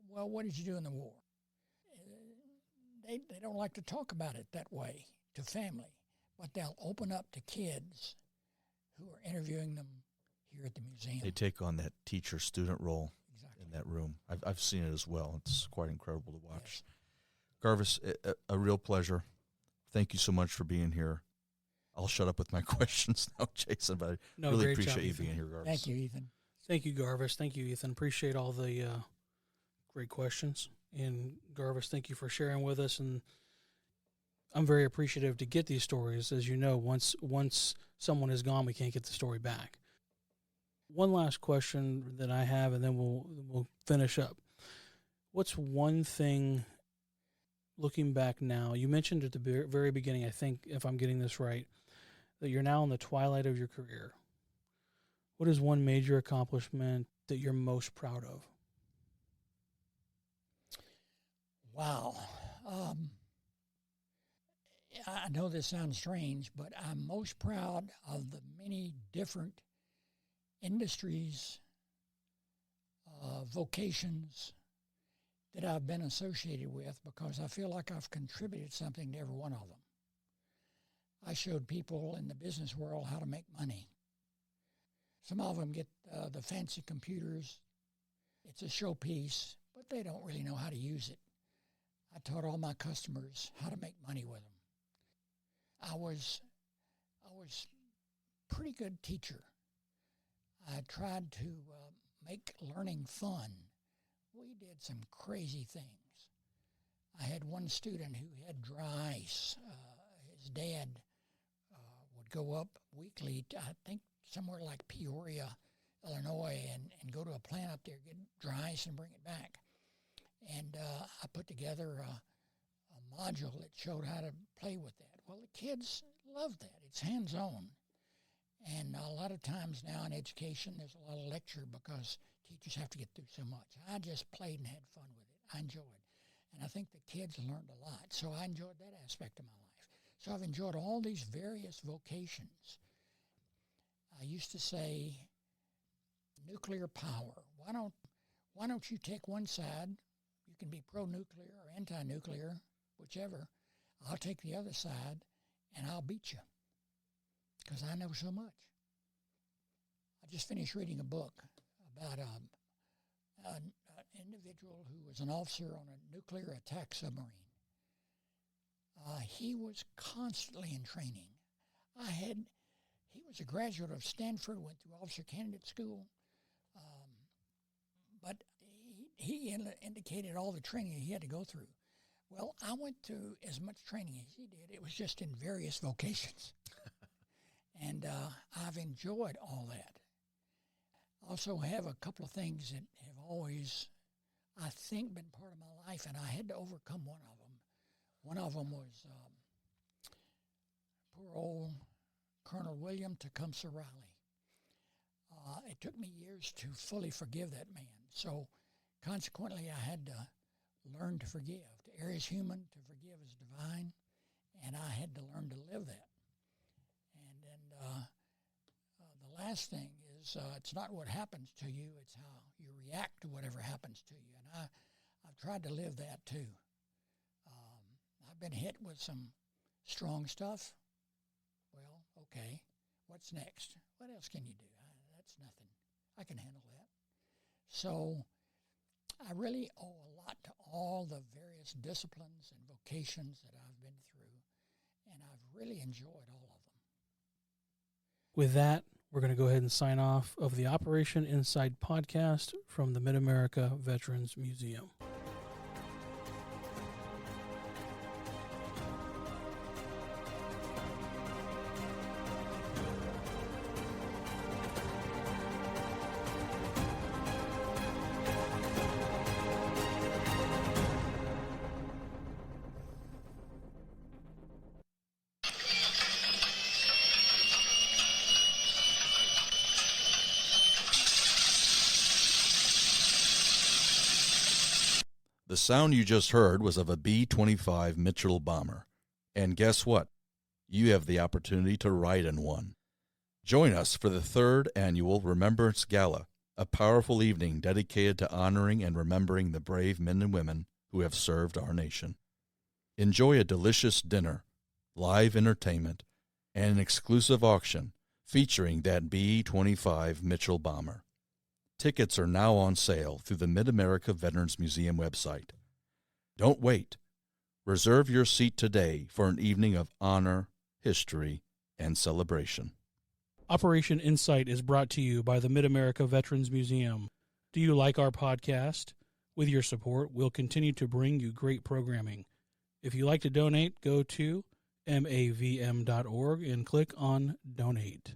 well, what did you do in the war? They don't like to talk about it that way to family, but they'll open up to kids who are interviewing them here at the museum. They take on that teacher-student role Exactly. in that room. I've seen it as well. It's quite incredible to watch. Yes. Garvis, a real pleasure. Thank you so much for being here. I'll shut up with my questions now, Jason, but I really appreciate you being here, Garvis. Thank you, Ethan. Thank you, Garvis. Thank you, Ethan. Appreciate all the great questions. And Garvis, thank you for sharing with us. And I'm very appreciative to get these stories. As you know, once someone is gone, we can't get the story back. One last question that I have, and then we'll finish up. What's one thing, looking back now, you mentioned at the very beginning, I think, if I'm getting this right, that you're now in the twilight of your career. What is one major accomplishment that you're most proud of? Wow. I know this sounds strange, but I'm most proud of the many different industries, vocations that I've been associated with, because I feel like I've contributed something to every one of them. I showed people in the business world how to make money. Some of them get the fancy computers. It's a showpiece, but they don't really know how to use it. I taught all my customers how to make money with them. I was a pretty good teacher. I tried to make learning fun. We did some crazy things. I had one student who had dry ice. His dad would go up weekly, I think somewhere like Peoria, Illinois, and go to a plant up there, get dry ice and bring it back. And I put together a module that showed how to play with that. Well, the kids love that. It's hands-on. And a lot of times now in education, there's a lot of lecture because teachers have to get through so much. I just played and had fun with it. I enjoyed it. And I think the kids learned a lot. So I enjoyed that aspect of my life. So I've enjoyed all these various vocations. I used to say, nuclear power. Why don't you take one side? You can be pro-nuclear or anti-nuclear, whichever. I'll take the other side, and I'll beat you, because I know so much. I just finished reading a book about an individual who was an officer on a nuclear attack submarine. He was constantly in training. He was a graduate of Stanford, went through officer candidate school, but he indicated all the training he had to go through. Well, I went through as much training as he did. It was just in various vocations. And I've enjoyed all that. I also have a couple of things that have always, I think, been part of my life, and I had to overcome one of them. One of them was poor old Colonel William Tecumseh Riley. It took me years to fully forgive that man. So consequently, I had to learn to forgive. To err is human, to forgive is divine, and I had to learn to live that. And then the last thing is it's not what happens to you, it's how you react to whatever happens to you. And I've tried to live that too. I've been hit with some strong stuff. Well, okay. what's next? What else can you do? That's nothing. I can handle that. So I really owe a lot to all the various disciplines and vocations that I've been through, and I've really enjoyed all of them. With that, we're going to go ahead and sign off of the Operation Inside podcast from the Mid-America Veterans Museum. The sound you just heard was of a B-25 Mitchell bomber. And guess what? You have the opportunity to ride in one. Join us for the 3rd annual Remembrance Gala, a powerful evening dedicated to honoring and remembering the brave men and women who have served our nation. Enjoy a delicious dinner, live entertainment, and an exclusive auction featuring that B-25 Mitchell bomber. Tickets are now on sale through the Mid-America Veterans Museum website. Don't wait. Reserve your seat today for an evening of honor, history, and celebration. Operation Insight is brought to you by the Mid-America Veterans Museum. Do you like our podcast? With your support, we'll continue to bring you great programming. If you'd like to donate, go to mavm.org and click on Donate.